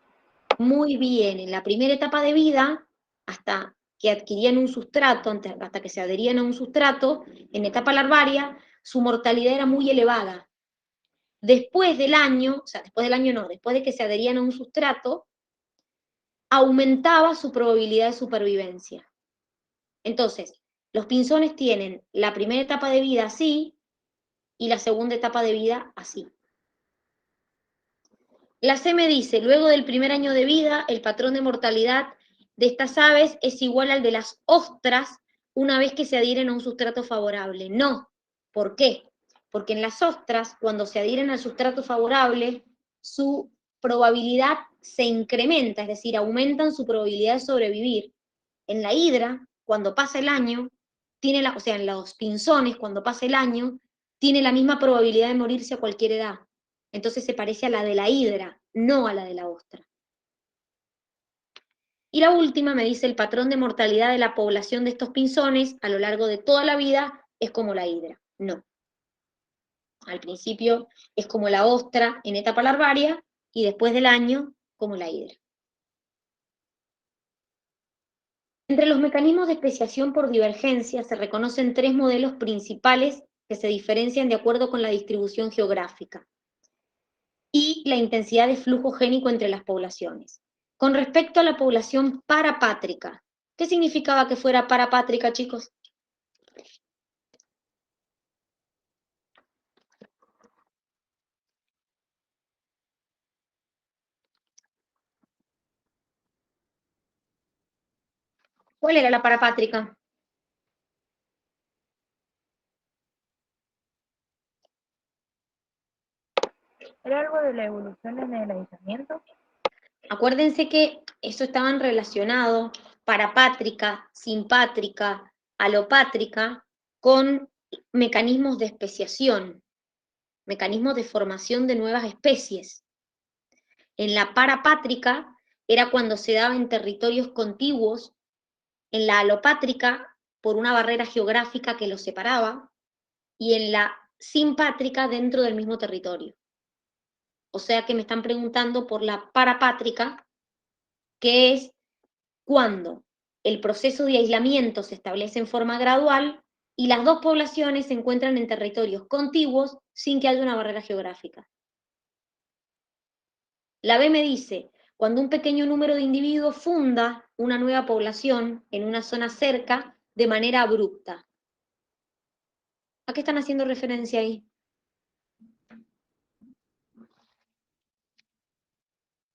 Muy bien, en la primera etapa de vida, hasta que adquirían un sustrato, hasta que se adherían a un sustrato, en etapa larvaria, su mortalidad era muy elevada. Después del año, o sea, después del año no, después de que se adherían a un sustrato, aumentaba su probabilidad de supervivencia. Entonces, los pinzones tienen la primera etapa de vida así y la segunda etapa de vida así. La C me dice, luego del primer año de vida, el patrón de mortalidad de estas aves es igual al de las ostras una vez que se adhieren a un sustrato favorable. No. ¿Por qué? Porque en las ostras, cuando se adhieren al sustrato favorable, su probabilidad se incrementa, es decir, aumentan su probabilidad de sobrevivir. En la hidra, cuando pasa el año, o sea, en los pinzones, cuando pasa el año, tiene la misma probabilidad de morirse a cualquier edad. Entonces se parece a la de la hidra, no a la de la ostra. Y la última me dice el patrón de mortalidad de la población de estos pinzones a lo largo de toda la vida es como la hidra. No. Al principio es como la ostra en etapa larvaria y después del año como la hidra. Entre los mecanismos de especiación por divergencia se reconocen 3 modelos principales que se diferencian de acuerdo con la distribución geográfica y la intensidad de flujo génico entre las poblaciones. Con respecto a la población parapátrica, ¿Qué significaba que fuera parapátrica, chicos? ¿Cuál era la parapátrica? ¿Era algo de la evolución en el aislamiento? Acuérdense que eso estaban relacionados, parapátrica, simpátrica, alopátrica, con mecanismos de especiación, mecanismos de formación de nuevas especies. En la parapátrica era cuando se daba en territorios contiguos, en la alopátrica por una barrera geográfica que los separaba, y en la simpátrica dentro del mismo territorio. O sea que me están preguntando por la parapátrica, que es cuando el proceso de aislamiento se establece en forma gradual y las dos poblaciones se encuentran en territorios contiguos sin que haya una barrera geográfica. La B me dice, cuando un pequeño número de individuos funda una nueva población en una zona cerca de manera abrupta. ¿A qué están haciendo referencia ahí?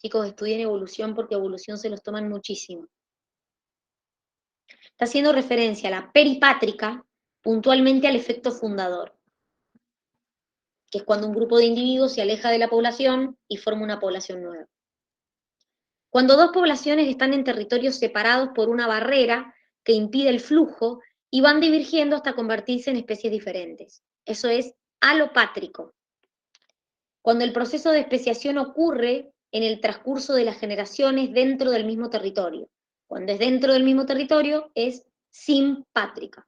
Chicos, estudien evolución porque evolución se los toman muchísimo. Está haciendo referencia a la peripátrica, puntualmente al efecto fundador, que es cuando un grupo de individuos se aleja de la población y forma una población nueva. Cuando dos poblaciones están en territorios separados por una barrera que impide el flujo y van divergiendo hasta convertirse en especies diferentes. Eso es alopátrico. Cuando el proceso de especiación ocurre en el transcurso de las generaciones dentro del mismo territorio. Cuando es dentro del mismo territorio, es simpátrica.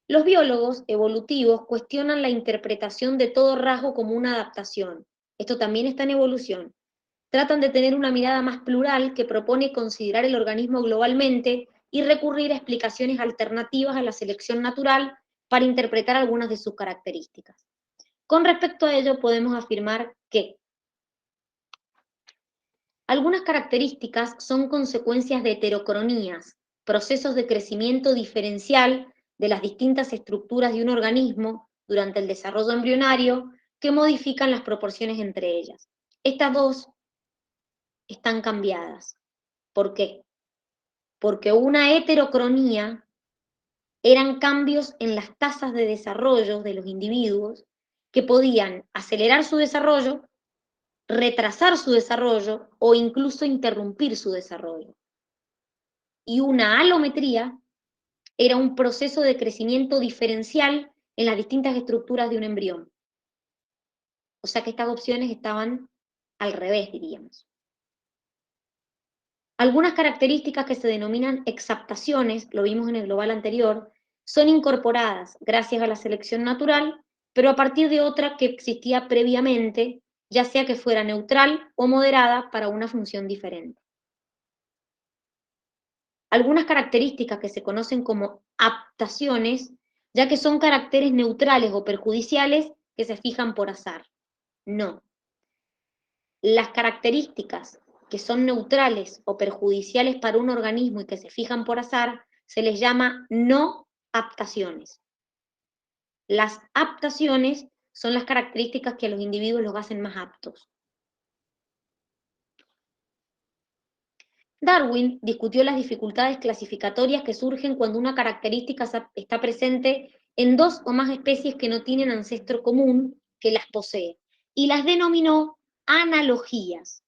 Los biólogos evolutivos cuestionan la interpretación de todo rasgo como una adaptación. Esto también está en evolución. Tratan de tener una mirada más plural que propone considerar el organismo globalmente y recurrir a explicaciones alternativas a la selección natural para interpretar algunas de sus características. Con respecto a ello, podemos afirmar que algunas características son consecuencias de heterocronías, procesos de crecimiento diferencial de las distintas estructuras de un organismo durante el desarrollo embrionario que modifican las proporciones entre ellas. Estas dos están cambiadas. ¿Por qué? Porque una heterocronía eran cambios en las tasas de desarrollo de los individuos que podían acelerar su desarrollo, retrasar su desarrollo o incluso interrumpir su desarrollo. Y una alometría era un proceso de crecimiento diferencial en las distintas estructuras de un embrión. O sea que estas opciones estaban al revés, diríamos. Algunas características que se denominan exaptaciones, lo vimos en el global anterior, son incorporadas gracias a la selección natural, pero a partir de otra que existía previamente, ya sea que fuera neutral o moderada para una función diferente. Algunas características que se conocen como aptaciones, ya que son caracteres neutrales o perjudiciales que se fijan por azar. No. Las características que son neutrales o perjudiciales para un organismo y que se fijan por azar, se les llama no aptaciones. Las aptaciones son las características que a los individuos los hacen más aptos. Darwin discutió las dificultades clasificatorias que surgen cuando una característica está presente en dos o más especies que no tienen ancestro común que las posee, y las denominó analogías.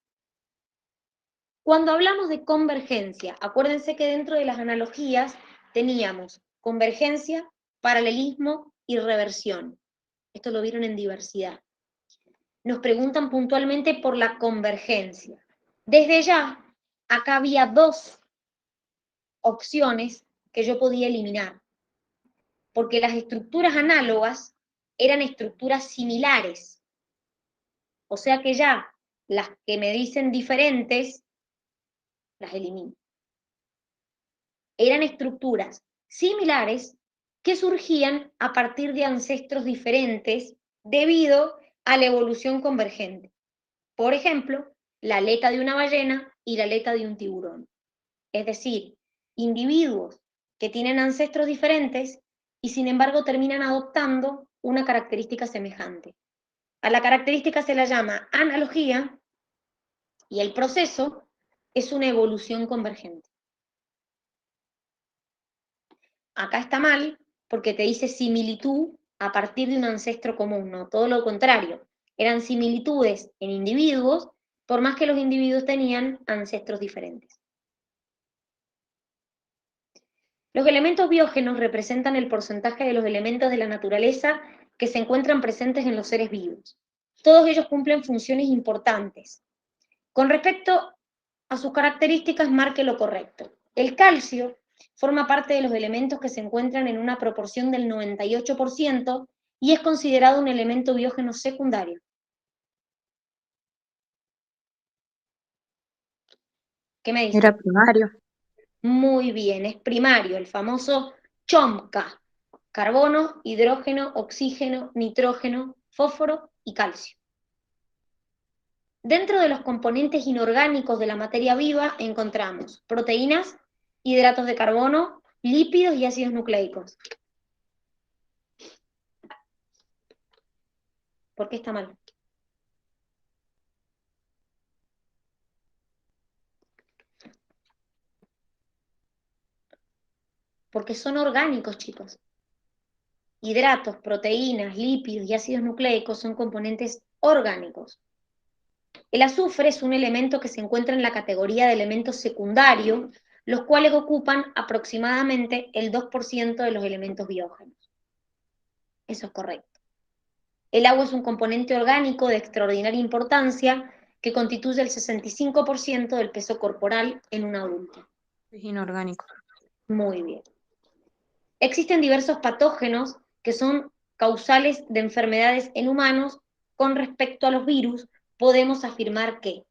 Cuando hablamos de convergencia, acuérdense que dentro de las analogías teníamos convergencia, paralelismo y reversión. Esto lo vieron en diversidad. Nos preguntan puntualmente por la convergencia. Desde ya, acá había dos opciones que yo podía eliminar, porque las estructuras análogas eran estructuras similares. O sea que ya las que me dicen diferentes, las elimino. Eran estructuras similares que surgían a partir de ancestros diferentes debido a la evolución convergente. Por ejemplo, la aleta de una ballena y la aleta de un tiburón. Es decir, individuos que tienen ancestros diferentes y sin embargo terminan adoptando una característica semejante. A la característica se la llama analogía y el proceso es una evolución convergente. Acá está mal porque te dice similitud a partir de un ancestro común, no, todo lo contrario. Eran similitudes en individuos, por más que los individuos tenían ancestros diferentes. Los elementos biógenos representan el porcentaje de los elementos de la naturaleza que se encuentran presentes en los seres vivos. Todos ellos cumplen funciones importantes. Con respecto a sus características, marque lo correcto. El calcio forma parte de los elementos que se encuentran en una proporción del 98% y es considerado un elemento biógeno secundario. ¿Qué me dice? Era primario. Muy bien, es primario, el famoso CHOMCA: carbono, hidrógeno, oxígeno, nitrógeno, fósforo y calcio. Dentro de los componentes inorgánicos de la materia viva encontramos proteínas, hidratos de carbono, lípidos y ácidos nucleicos. ¿Por qué está mal? Porque son orgánicos, chicos. Hidratos, proteínas, lípidos y ácidos nucleicos son componentes orgánicos. El azufre es un elemento que se encuentra en la categoría de elementos secundarios, los cuales ocupan aproximadamente el 2% de los elementos biógenos. Eso es correcto. El agua es un componente orgánico de extraordinaria importancia que constituye el 65% del peso corporal en un adulto. Es inorgánico. Muy bien. Existen diversos patógenos que son causales de enfermedades en humanos. Con respecto a los virus, podemos afirmar que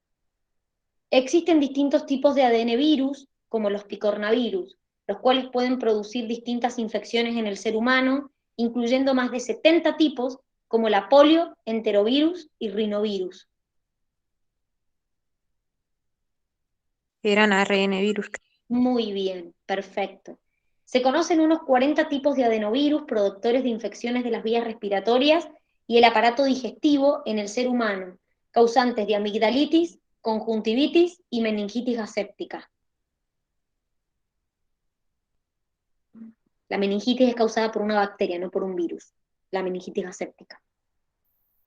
existen distintos tipos de ADN virus, como los picornavirus, los cuales pueden producir distintas infecciones en el ser humano, incluyendo más de 70 tipos, como la polio, enterovirus y rinovirus. Eran ARN virus. Muy bien, perfecto. Se conocen unos 40 tipos de adenovirus productores de infecciones de las vías respiratorias y el aparato digestivo en el ser humano, causantes de amigdalitis, conjuntivitis y meningitis aséptica. La meningitis es causada por una bacteria, no por un virus, la meningitis aséptica.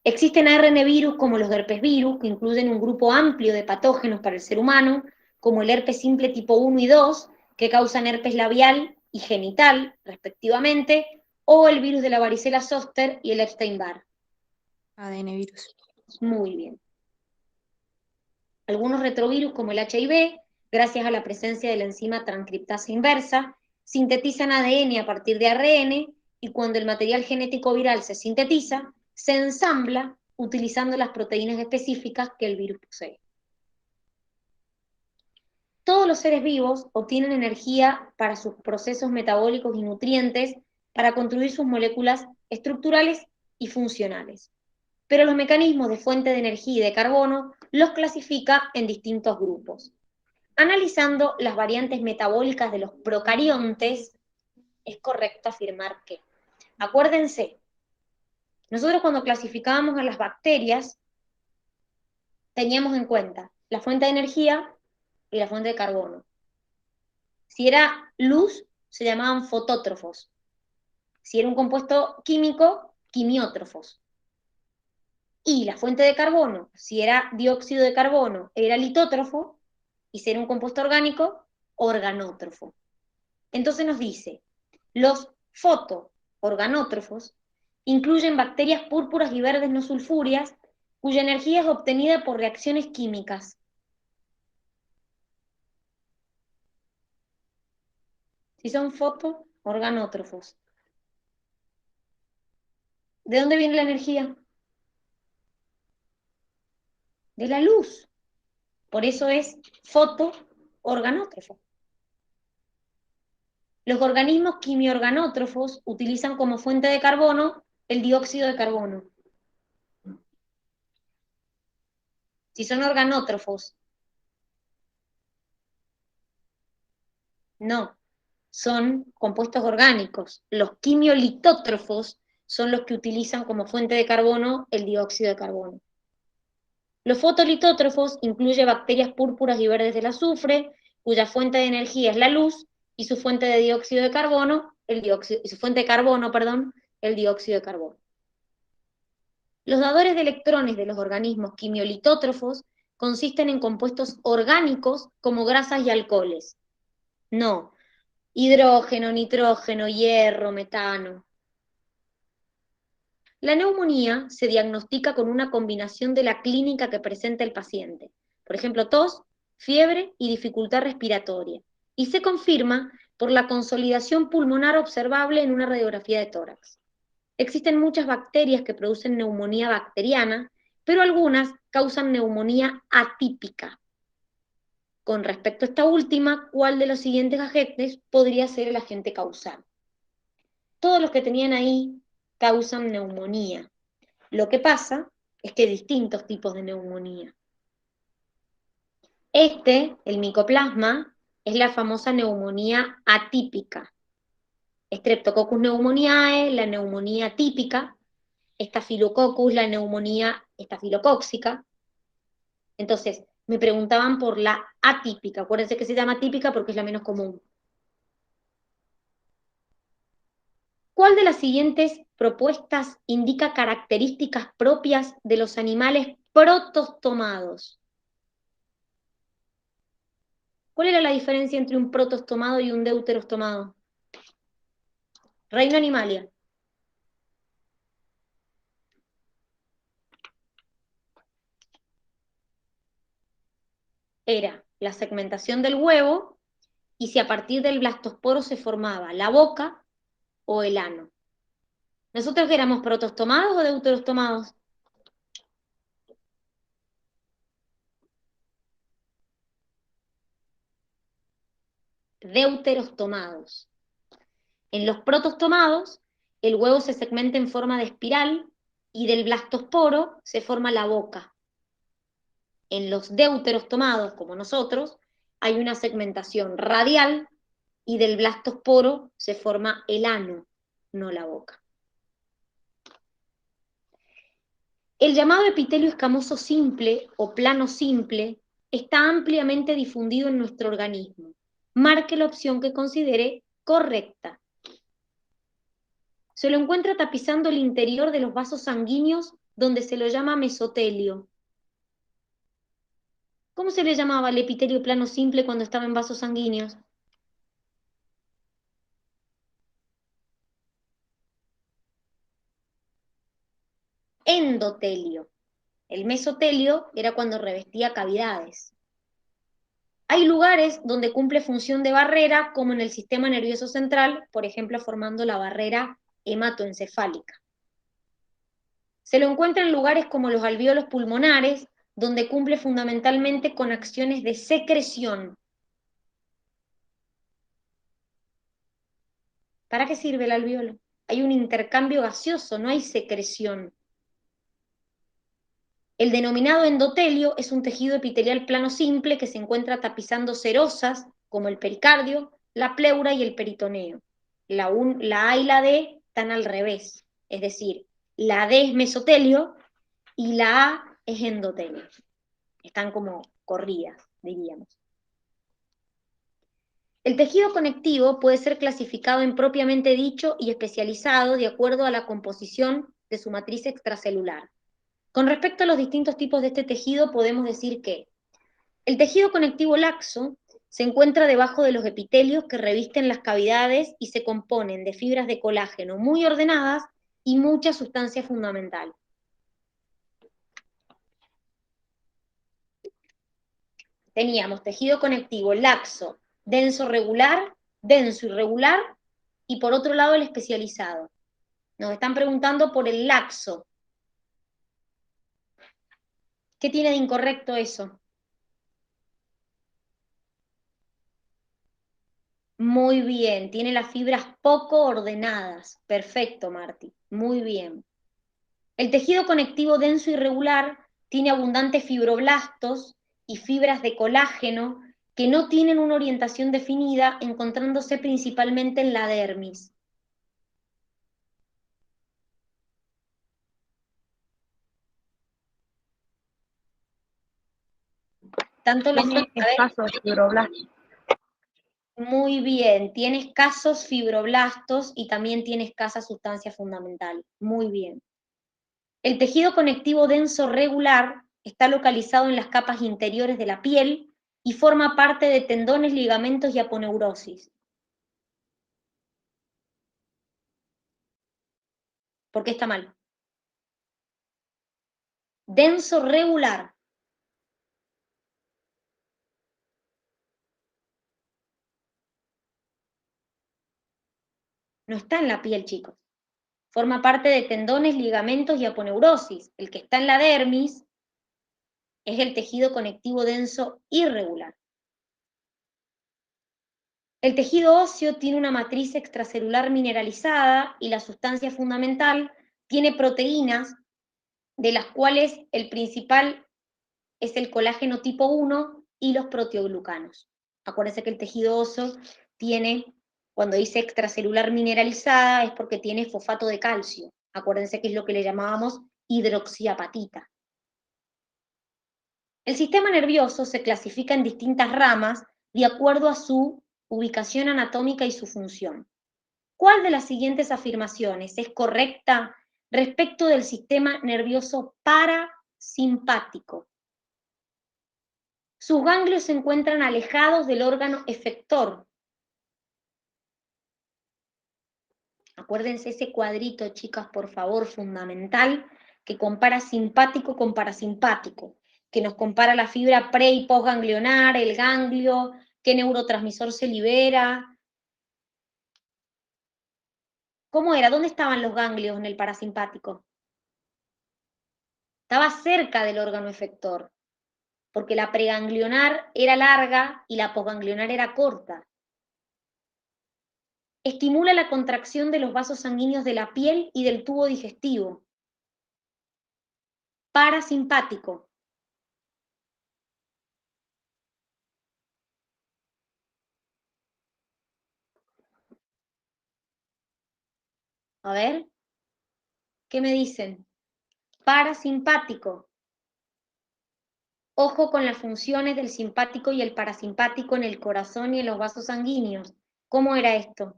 Existen ARN virus como los herpes virus, que incluyen un grupo amplio de patógenos para el ser humano, como el herpes simple tipo 1 y 2, que causan herpes labial y genital, respectivamente, o el virus de la varicela zoster y el Epstein-Barr. ADN virus. Muy bien. Algunos retrovirus, como el HIV, gracias a la presencia de la enzima transcriptasa inversa, sintetizan ADN a partir de ARN, y cuando el material genético viral se sintetiza, se ensambla utilizando las proteínas específicas que el virus posee. Todos los seres vivos obtienen energía para sus procesos metabólicos y nutrientes para construir sus moléculas estructurales y funcionales. Pero los mecanismos de fuente de energía y de carbono los clasifica en distintos grupos. Analizando las variantes metabólicas de los procariontes, es correcto afirmar que, acuérdense, nosotros cuando clasificábamos a las bacterias, teníamos en cuenta la fuente de energía y la fuente de carbono. Si era luz, se llamaban fotótrofos. Si era un compuesto químico, quimiótrofos. Y la fuente de carbono, si era dióxido de carbono, era litótrofo, y si era un compuesto orgánico, organótrofo. Entonces nos dice, los fotoorganótrofos incluyen bacterias púrpuras y verdes no sulfúreas, cuya energía es obtenida por reacciones químicas. Si son fotoorganótrofos. ¿De dónde viene la energía? De la luz. Por eso es fotoorganótrofo. Los organismos quimiorganótrofos utilizan como fuente de carbono el dióxido de carbono. Si son organótrofos No, son compuestos orgánicos. Los quimiolitótrofos son los que utilizan como fuente de carbono el dióxido de carbono. Los fotolitótrofos incluyen bacterias púrpuras y verdes del azufre, cuya fuente de energía es la luz, y su fuente de dióxido de carbono, el dióxido de carbono. Los dadores de electrones de los organismos quimiolitótrofos consisten en compuestos orgánicos como grasas y alcoholes. No, hidrógeno, nitrógeno, hierro, metano. La neumonía se diagnostica con una combinación de la clínica que presenta el paciente, por ejemplo, tos, fiebre y dificultad respiratoria, y se confirma por la consolidación pulmonar observable en una radiografía de tórax. Existen muchas bacterias que producen neumonía bacteriana, pero algunas causan neumonía atípica. Con respecto a esta última, ¿cuál de los siguientes agentes podría ser el agente causal? Todos los que tenían ahí causan neumonía. Lo que pasa es que hay distintos tipos de neumonía. El micoplasma, es la famosa neumonía atípica. Streptococcus pneumoniae, la neumonía típica, Staphylococcus, la neumonía estafilocóxica. Entonces, me preguntaban por la atípica. Acuérdense que se llama atípica porque es la menos común. ¿Cuál de las siguientes propuestas indica características propias de los animales protostomados? ¿Cuál era la diferencia entre un protostomado y un deuterostomado? Reino Animalia. Era la segmentación del huevo y si a partir del blastosporo se formaba la boca o el ano. ¿Nosotros éramos protostomados o deuterostomados? Deuterostomados. En los protostomados, el huevo se segmenta en forma de espiral y del blastosporo se forma la boca. En los deuterostomados, como nosotros, hay una segmentación radial y del blastosporo se forma el ano, no la boca. El llamado epitelio escamoso simple o plano simple está ampliamente difundido en nuestro organismo. Marque la opción que considere correcta. Se lo encuentra tapizando el interior de los vasos sanguíneos donde se lo llama mesotelio. ¿Cómo se le llamaba el epitelio plano simple cuando estaba en vasos sanguíneos? Endotelio. El mesotelio era cuando revestía cavidades. Hay lugares donde cumple función de barrera, como en el sistema nervioso central, por ejemplo, formando la barrera hematoencefálica. Se lo encuentra en lugares como los alvéolos pulmonares, donde cumple fundamentalmente con acciones de secreción. ¿Para qué sirve el alvéolo? Hay un intercambio gaseoso, no hay secreción. El denominado endotelio es un tejido epitelial plano simple que se encuentra tapizando serosas, como el pericardio, la pleura y el peritoneo. La A y la D están al revés, es decir, la D es mesotelio y la A es endotelio. Están como corridas, diríamos. El tejido conectivo puede ser clasificado en propiamente dicho y especializado de acuerdo a la composición de su matriz extracelular. Con respecto a los distintos tipos de este tejido, podemos decir que el tejido conectivo laxo se encuentra debajo de los epitelios que revisten las cavidades y se componen de fibras de colágeno muy ordenadas y mucha sustancia fundamental. Teníamos tejido conectivo laxo, denso irregular, y por otro lado el especializado. Nos están preguntando por el laxo. ¿Qué tiene de incorrecto eso? Muy bien, tiene las fibras poco ordenadas. Perfecto, Marti. Muy bien. El tejido conectivo denso irregular tiene abundantes fibroblastos y fibras de colágeno que no tienen una orientación definida, encontrándose principalmente en la dermis. Tanto los... Tiene escasos fibroblastos. Muy bien, tiene escasos fibroblastos y también tiene escasa sustancia fundamental. Muy bien. El tejido conectivo denso regular está localizado en las capas interiores de la piel y forma parte de tendones, ligamentos y aponeurosis. ¿Por qué está mal? Denso regular. No está en la piel, chicos. Forma parte de tendones, ligamentos y aponeurosis. El que está en la dermis es el tejido conectivo denso irregular. El tejido óseo tiene una matriz extracelular mineralizada y la sustancia fundamental tiene proteínas, de las cuales el principal es el colágeno tipo 1 y los proteoglucanos. Acuérdense que el tejido óseo tiene, cuando dice extracelular mineralizada, es porque tiene fosfato de calcio. Acuérdense que es lo que le llamábamos hidroxiapatita. El sistema nervioso se clasifica en distintas ramas de acuerdo a su ubicación anatómica y su función. ¿Cuál de las siguientes afirmaciones es correcta respecto del sistema nervioso parasimpático? Sus ganglios se encuentran alejados del órgano efector. Acuérdense ese cuadrito, chicas, por favor, fundamental, que compara simpático con parasimpático, que nos compara la fibra pre- y postganglionar, el ganglio, qué neurotransmisor se libera. ¿Cómo era? ¿Dónde estaban los ganglios en el parasimpático? Estaba cerca del órgano efector, porque la preganglionar era larga y la postganglionar era corta. Estimula la contracción de los vasos sanguíneos de la piel y del tubo digestivo. Parasimpático. A ver, ¿qué me dicen? Parasimpático. Ojo con las funciones del simpático y el parasimpático en el corazón y en los vasos sanguíneos. ¿Cómo era esto?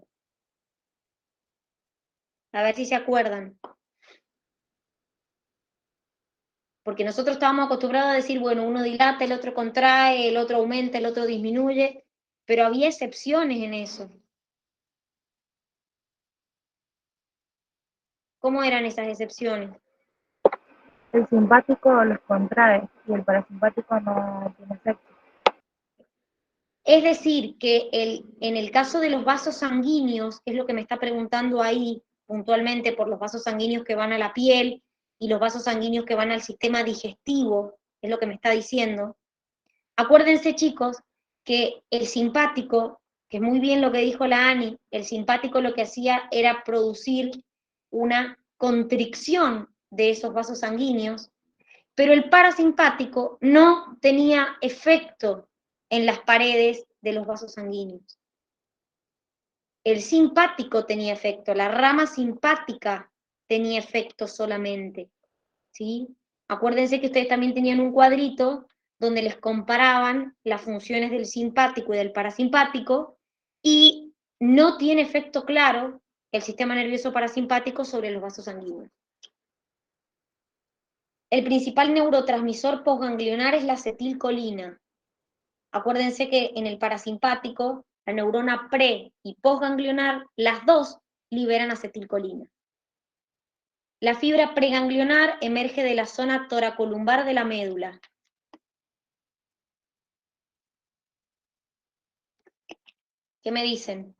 A ver si se acuerdan. Porque nosotros estábamos acostumbrados a decir, bueno, uno dilata, el otro contrae, el otro aumenta, el otro disminuye, pero había excepciones en eso. ¿Cómo eran esas excepciones? El simpático los contrae y el parasimpático no tiene efecto. Es decir, que en el caso de los vasos sanguíneos, que es lo que me está preguntando ahí puntualmente por los vasos sanguíneos que van a la piel y los vasos sanguíneos que van al sistema digestivo, es lo que me está diciendo. Acuérdense, chicos, que el simpático, que es muy bien lo que dijo la Ani, el simpático lo que hacía era producir una constricción de esos vasos sanguíneos, pero el parasimpático no tenía efecto en las paredes de los vasos sanguíneos. El simpático tenía efecto, la rama simpática tenía efecto solamente, ¿sí? Acuérdense que ustedes también tenían un cuadrito donde les comparaban las funciones del simpático y del parasimpático, y no tiene efecto claro el sistema nervioso parasimpático sobre los vasos sanguíneos. El principal neurotransmisor postganglionar es la acetilcolina. Acuérdense que en el parasimpático, la neurona pre- y postganglionar, las dos liberan acetilcolina. La fibra preganglionar emerge de la zona toracolumbar de la médula. ¿Qué me dicen?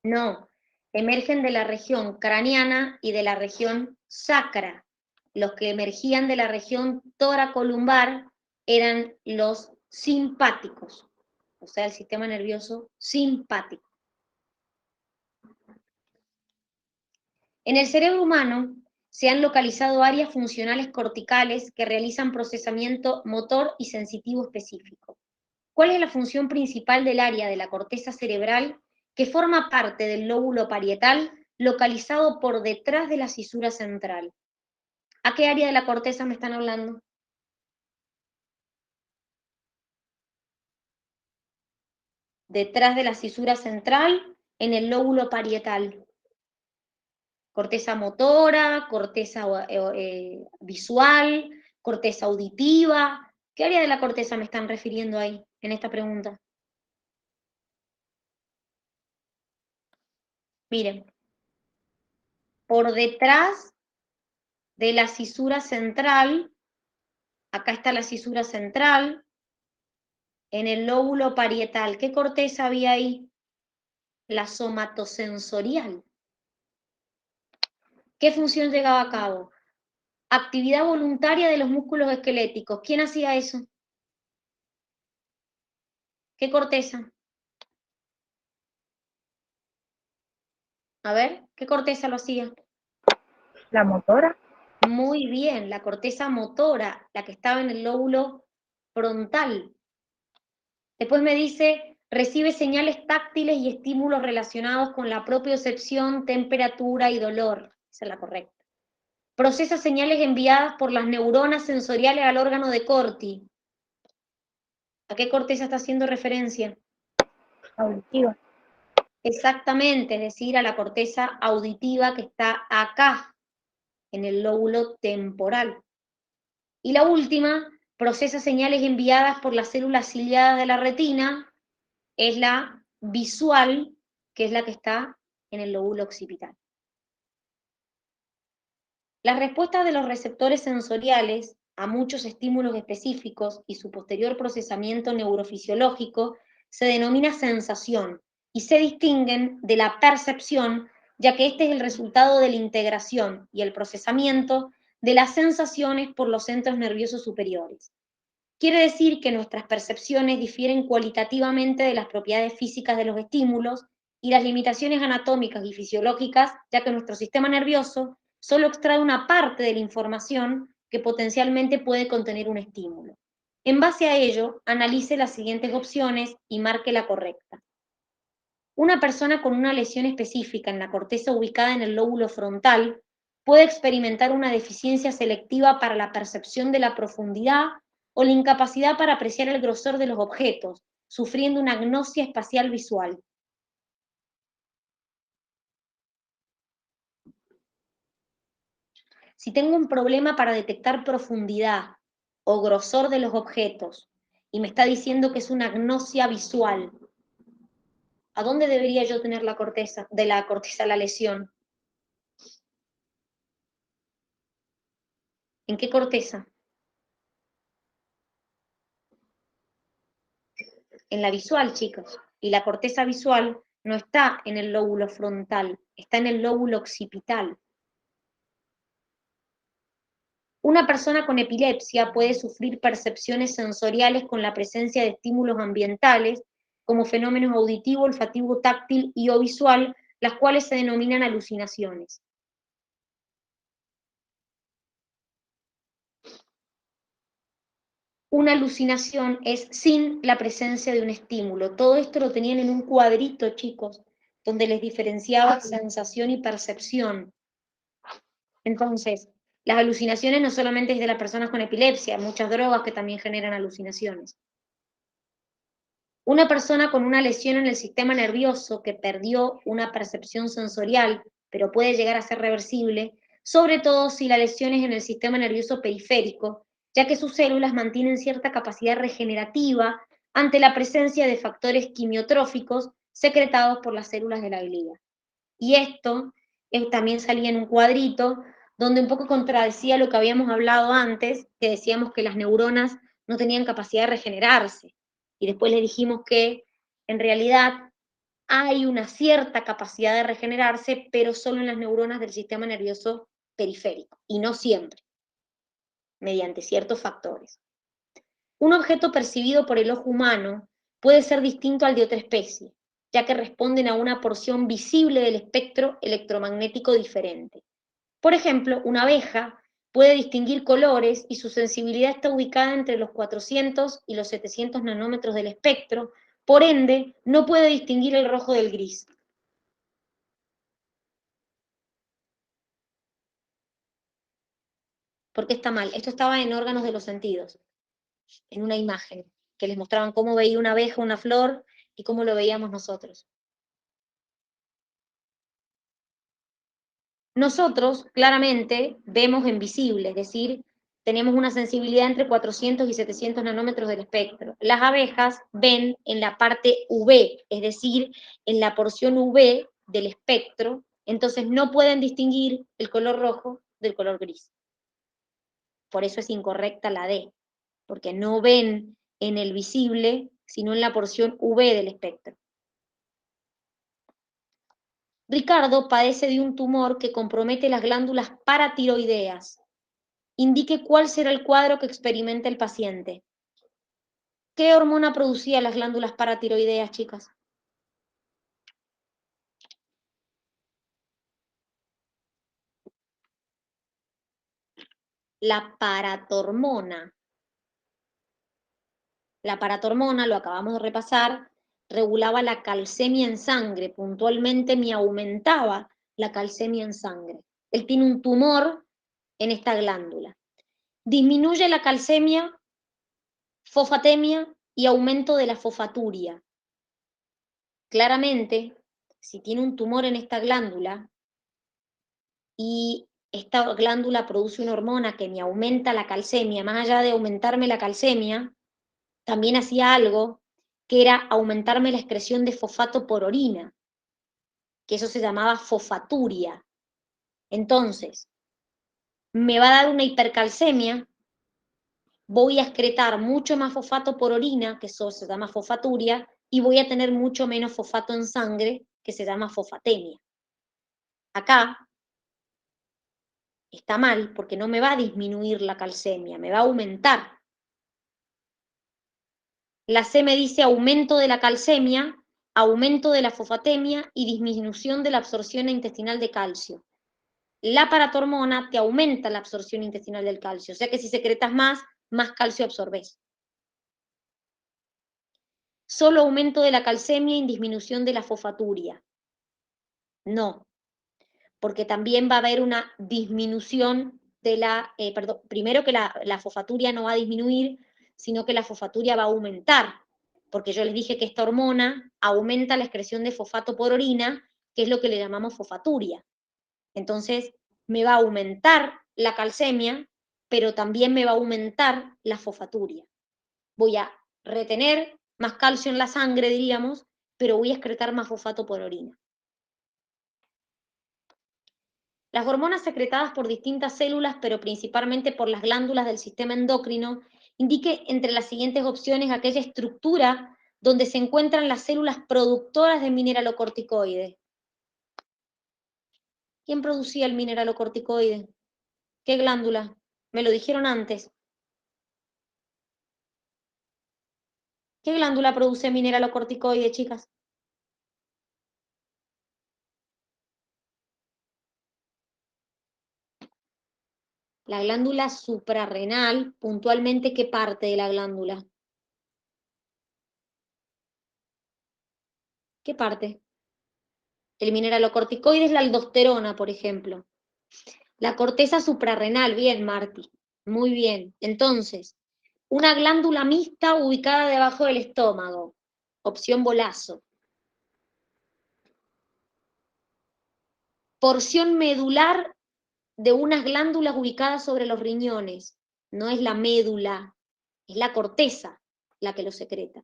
No, emergen de la región craneana y de la región sacra. Los que emergían de la región toracolumbar eran los simpáticos, o sea, el sistema nervioso simpático. En el cerebro humano se han localizado áreas funcionales corticales que realizan procesamiento motor y sensitivo específico. ¿Cuál es la función principal del área de la corteza cerebral que forma parte del lóbulo parietal localizado por detrás de la cisura central? ¿A qué área de la corteza me están hablando? Detrás de la cisura central, en el lóbulo parietal. Corteza motora, corteza visual, corteza auditiva. ¿Qué área de la corteza me están refiriendo ahí, en esta pregunta? Miren, por detrás de la cisura central, acá está la cisura central, en el lóbulo parietal. ¿Qué corteza había ahí? La somatosensorial. ¿Qué función llevaba a cabo? Actividad voluntaria de los músculos esqueléticos. ¿Quién hacía eso? ¿Qué corteza? A ver, ¿qué corteza lo hacía? La motora. Muy bien, la corteza motora, la que estaba en el lóbulo frontal. Después me dice, recibe señales táctiles y estímulos relacionados con la propiocepción, temperatura y dolor. Esa es la correcta. Procesa señales enviadas por las neuronas sensoriales al órgano de Corti. ¿A qué corteza está haciendo referencia? Auditiva. Exactamente, es decir, a la corteza auditiva que está acá, en el lóbulo temporal. Y la última, procesa señales enviadas por las células ciliadas de la retina, es la visual, que es la que está en el lóbulo occipital. Las respuestas de los receptores sensoriales a muchos estímulos específicos y su posterior procesamiento neurofisiológico se denomina sensación y se distinguen de la percepción, ya que este es el resultado de la integración y el procesamiento de las sensaciones por los centros nerviosos superiores. Quiere decir que nuestras percepciones difieren cualitativamente de las propiedades físicas de los estímulos y las limitaciones anatómicas y fisiológicas, ya que nuestro sistema nervioso solo extrae una parte de la información que potencialmente puede contener un estímulo. En base a ello, analice las siguientes opciones y marque la correcta. Una persona con una lesión específica en la corteza ubicada en el lóbulo frontal puede experimentar una deficiencia selectiva para la percepción de la profundidad o la incapacidad para apreciar el grosor de los objetos, sufriendo una agnosia espacial visual. Si tengo un problema para detectar profundidad o grosor de los objetos y me está diciendo que es una agnosia visual, ¿a dónde debería yo tener la corteza, la lesión? ¿En qué corteza? En la visual, chicos. Y la corteza visual no está en el lóbulo frontal, está en el lóbulo occipital. Una persona con epilepsia puede sufrir percepciones sensoriales con la presencia de estímulos ambientales, como fenómenos auditivo, olfativo, táctil y o visual, las cuales se denominan alucinaciones. Una alucinación es sin la presencia de un estímulo. Todo esto lo tenían en un cuadrito, chicos, donde les diferenciaba sensación y percepción. Entonces, las alucinaciones no solamente es de las personas con epilepsia, hay muchas drogas que también generan alucinaciones. Una persona con una lesión en el sistema nervioso que perdió una percepción sensorial, pero puede llegar a ser reversible, sobre todo si la lesión es en el sistema nervioso periférico, ya que sus células mantienen cierta capacidad regenerativa ante la presencia de factores quimiotróficos secretados por las células de la glía. Y esto también salía en un cuadrito donde un poco contradecía lo que habíamos hablado antes, que decíamos que las neuronas no tenían capacidad de regenerarse. Y después le dijimos que en realidad hay una cierta capacidad de regenerarse, pero solo en las neuronas del sistema nervioso periférico, y no siempre, mediante ciertos factores. Un objeto percibido por el ojo humano puede ser distinto al de otra especie, ya que responden a una porción visible del espectro electromagnético diferente. Por ejemplo, una abeja puede distinguir colores y su sensibilidad está ubicada entre los 400 y los 700 nanómetros del espectro, por ende, no puede distinguir el rojo del gris. ¿Por qué está mal? Esto estaba en órganos de los sentidos, en una imagen, que les mostraban cómo veía una abeja una flor y cómo lo veíamos nosotros. Nosotros, claramente, vemos en visible, es decir, tenemos una sensibilidad entre 400 y 700 nanómetros del espectro. Las abejas ven en la parte UV, es decir, en la porción UV del espectro, entonces no pueden distinguir el color rojo del color gris. Por eso es incorrecta la D, porque no ven en el visible, sino en la porción UV del espectro. Ricardo padece de un tumor que compromete las glándulas paratiroideas. Indique cuál será el cuadro que experimenta el paciente. ¿Qué hormona producía las glándulas paratiroideas, chicas? La paratormona. La paratormona, lo acabamos de repasar, regulaba la calcemia en sangre, puntualmente me aumentaba la calcemia en sangre. Él tiene un tumor en esta glándula. Disminuye la calcemia, fosfatemia y aumento de la fosfaturia. Claramente, si tiene un tumor en esta glándula y esta glándula produce una hormona que me aumenta la calcemia, más allá de aumentarme la calcemia, también hacía algo que era aumentarme la excreción de fosfato por orina, que eso se llamaba fosfaturia. Entonces, me va a dar una hipercalcemia, voy a excretar mucho más fosfato por orina, que eso se llama fosfaturia, y voy a tener mucho menos fosfato en sangre, que se llama fosfatemia. Acá está mal porque no me va a disminuir la calcemia, me va a aumentar. La C me dice aumento de la calcemia, aumento de la fosfatemia y disminución de la absorción intestinal de calcio. La paratormona te aumenta la absorción intestinal del calcio, o sea que si secretas más calcio absorbes. Solo aumento de la calcemia y disminución de la fosfaturia. No, porque también va a haber una disminución de la, primero que la fosfaturia no va a disminuir, sino que la fosfaturia va a aumentar, porque yo les dije que esta hormona aumenta la excreción de fosfato por orina, que es lo que le llamamos fosfaturia. Entonces, me va a aumentar la calcemia, pero también me va a aumentar la fosfaturia. Voy a retener más calcio en la sangre, diríamos, pero voy a excretar más fosfato por orina. Las hormonas secretadas por distintas células, pero principalmente por las glándulas del sistema endocrino, indique entre las siguientes opciones aquella estructura donde se encuentran las células productoras de mineralocorticoides. ¿Quién producía el mineralocorticoide? ¿Qué glándula? Me lo dijeron antes. ¿Qué glándula produce mineralocorticoide, chicas? La glándula suprarrenal, puntualmente, ¿qué parte de la glándula? ¿Qué parte? El mineralocorticoide es la aldosterona, por ejemplo. La corteza suprarrenal, bien, Marti. Muy bien. Entonces, una glándula mixta ubicada debajo del estómago. Opción bolazo. Porción medular de unas glándulas ubicadas sobre los riñones. No es la médula, es la corteza la que lo secreta.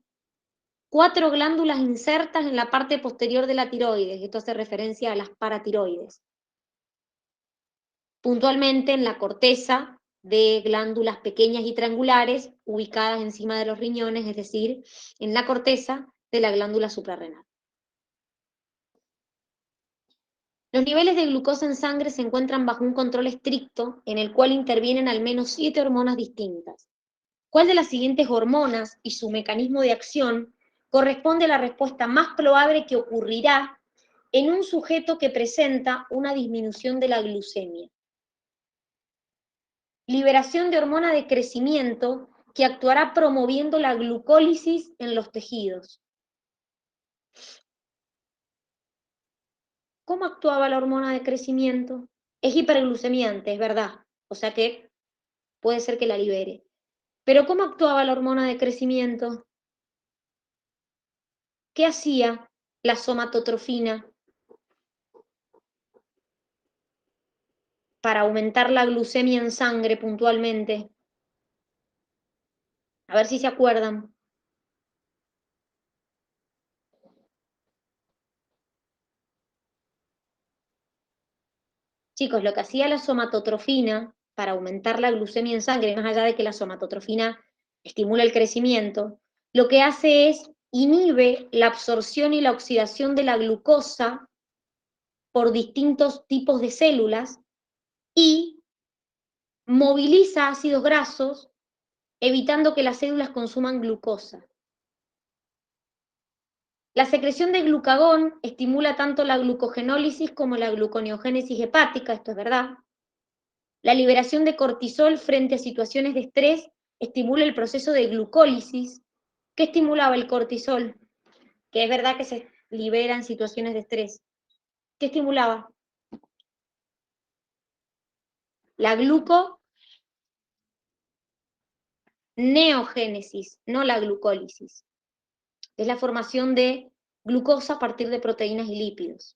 4 glándulas insertas en la parte posterior de la tiroides. Esto hace referencia a las paratiroides. Puntualmente en la corteza de glándulas pequeñas y triangulares ubicadas encima de los riñones, es decir, en la corteza de la glándula suprarrenal. Los niveles de glucosa en sangre se encuentran bajo un control estricto en el cual intervienen al menos 7 hormonas distintas. ¿Cuál de las siguientes hormonas y su mecanismo de acción corresponde a la respuesta más probable que ocurrirá en un sujeto que presenta una disminución de la glucemia? Liberación de hormona de crecimiento que actuará promoviendo la glucólisis en los tejidos. ¿Cómo actuaba la hormona de crecimiento? Es hiperglucemiante, es verdad. O sea que puede ser que la libere. Pero ¿cómo actuaba la hormona de crecimiento? ¿Qué hacía la somatotrofina para aumentar la glucemia en sangre puntualmente? A ver si se acuerdan. Chicos, lo que hacía la somatotrofina para aumentar la glucemia en sangre, más allá de que la somatotrofina estimula el crecimiento, lo que hace es inhibe la absorción y la oxidación de la glucosa por distintos tipos de células y moviliza ácidos grasos, evitando que las células consuman glucosa. La secreción de glucagón estimula tanto la glucogenólisis como la gluconeogénesis hepática, esto es verdad. La liberación de cortisol frente a situaciones de estrés estimula el proceso de glucólisis. ¿Qué estimulaba el cortisol? Que es verdad que se libera en situaciones de estrés. ¿Qué estimulaba? La gluconeogénesis, no la glucólisis. Es la formación de glucosa a partir de proteínas y lípidos.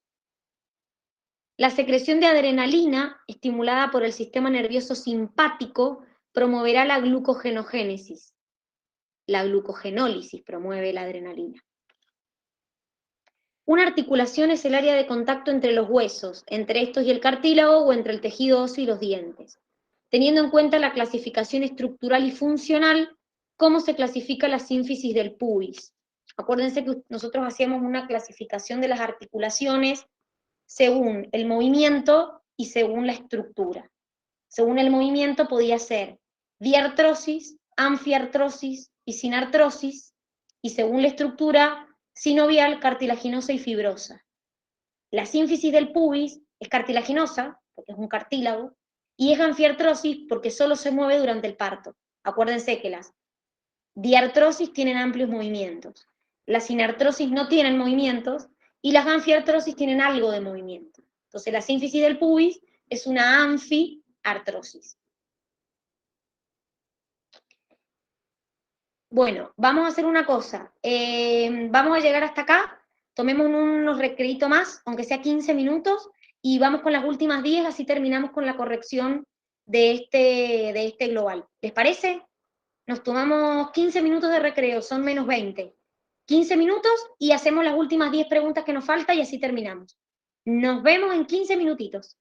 La secreción de adrenalina, estimulada por el sistema nervioso simpático, promoverá la glucogenogénesis. La glucogenólisis promueve la adrenalina. Una articulación es el área de contacto entre los huesos, entre estos y el cartílago o entre el tejido óseo y los dientes. Teniendo en cuenta la clasificación estructural y funcional, ¿cómo se clasifica la sínfisis del pubis? Acuérdense que nosotros hacíamos una clasificación de las articulaciones según el movimiento y según la estructura. Según el movimiento podía ser diartrosis, anfiartrosis y sinartrosis, y según la estructura, sinovial, cartilaginosa y fibrosa. La sínfisis del pubis es cartilaginosa, porque es un cartílago, y es anfiartrosis porque solo se mueve durante el parto. Acuérdense que las diartrosis tienen amplios movimientos, las sinartrosis no tienen movimientos, y las anfiartrosis tienen algo de movimiento. Entonces la sínfisis del pubis es una anfiartrosis. Bueno, vamos a hacer una cosa. Vamos a llegar hasta acá, tomemos unos recreitos más, aunque sea 15 minutos, y vamos con las últimas 10, así terminamos con la corrección de este global. ¿Les parece? Nos tomamos 15 minutos de recreo, son menos 20. 15 minutos y hacemos las últimas 10 preguntas que nos faltan y así terminamos. Nos vemos en 15 minutitos.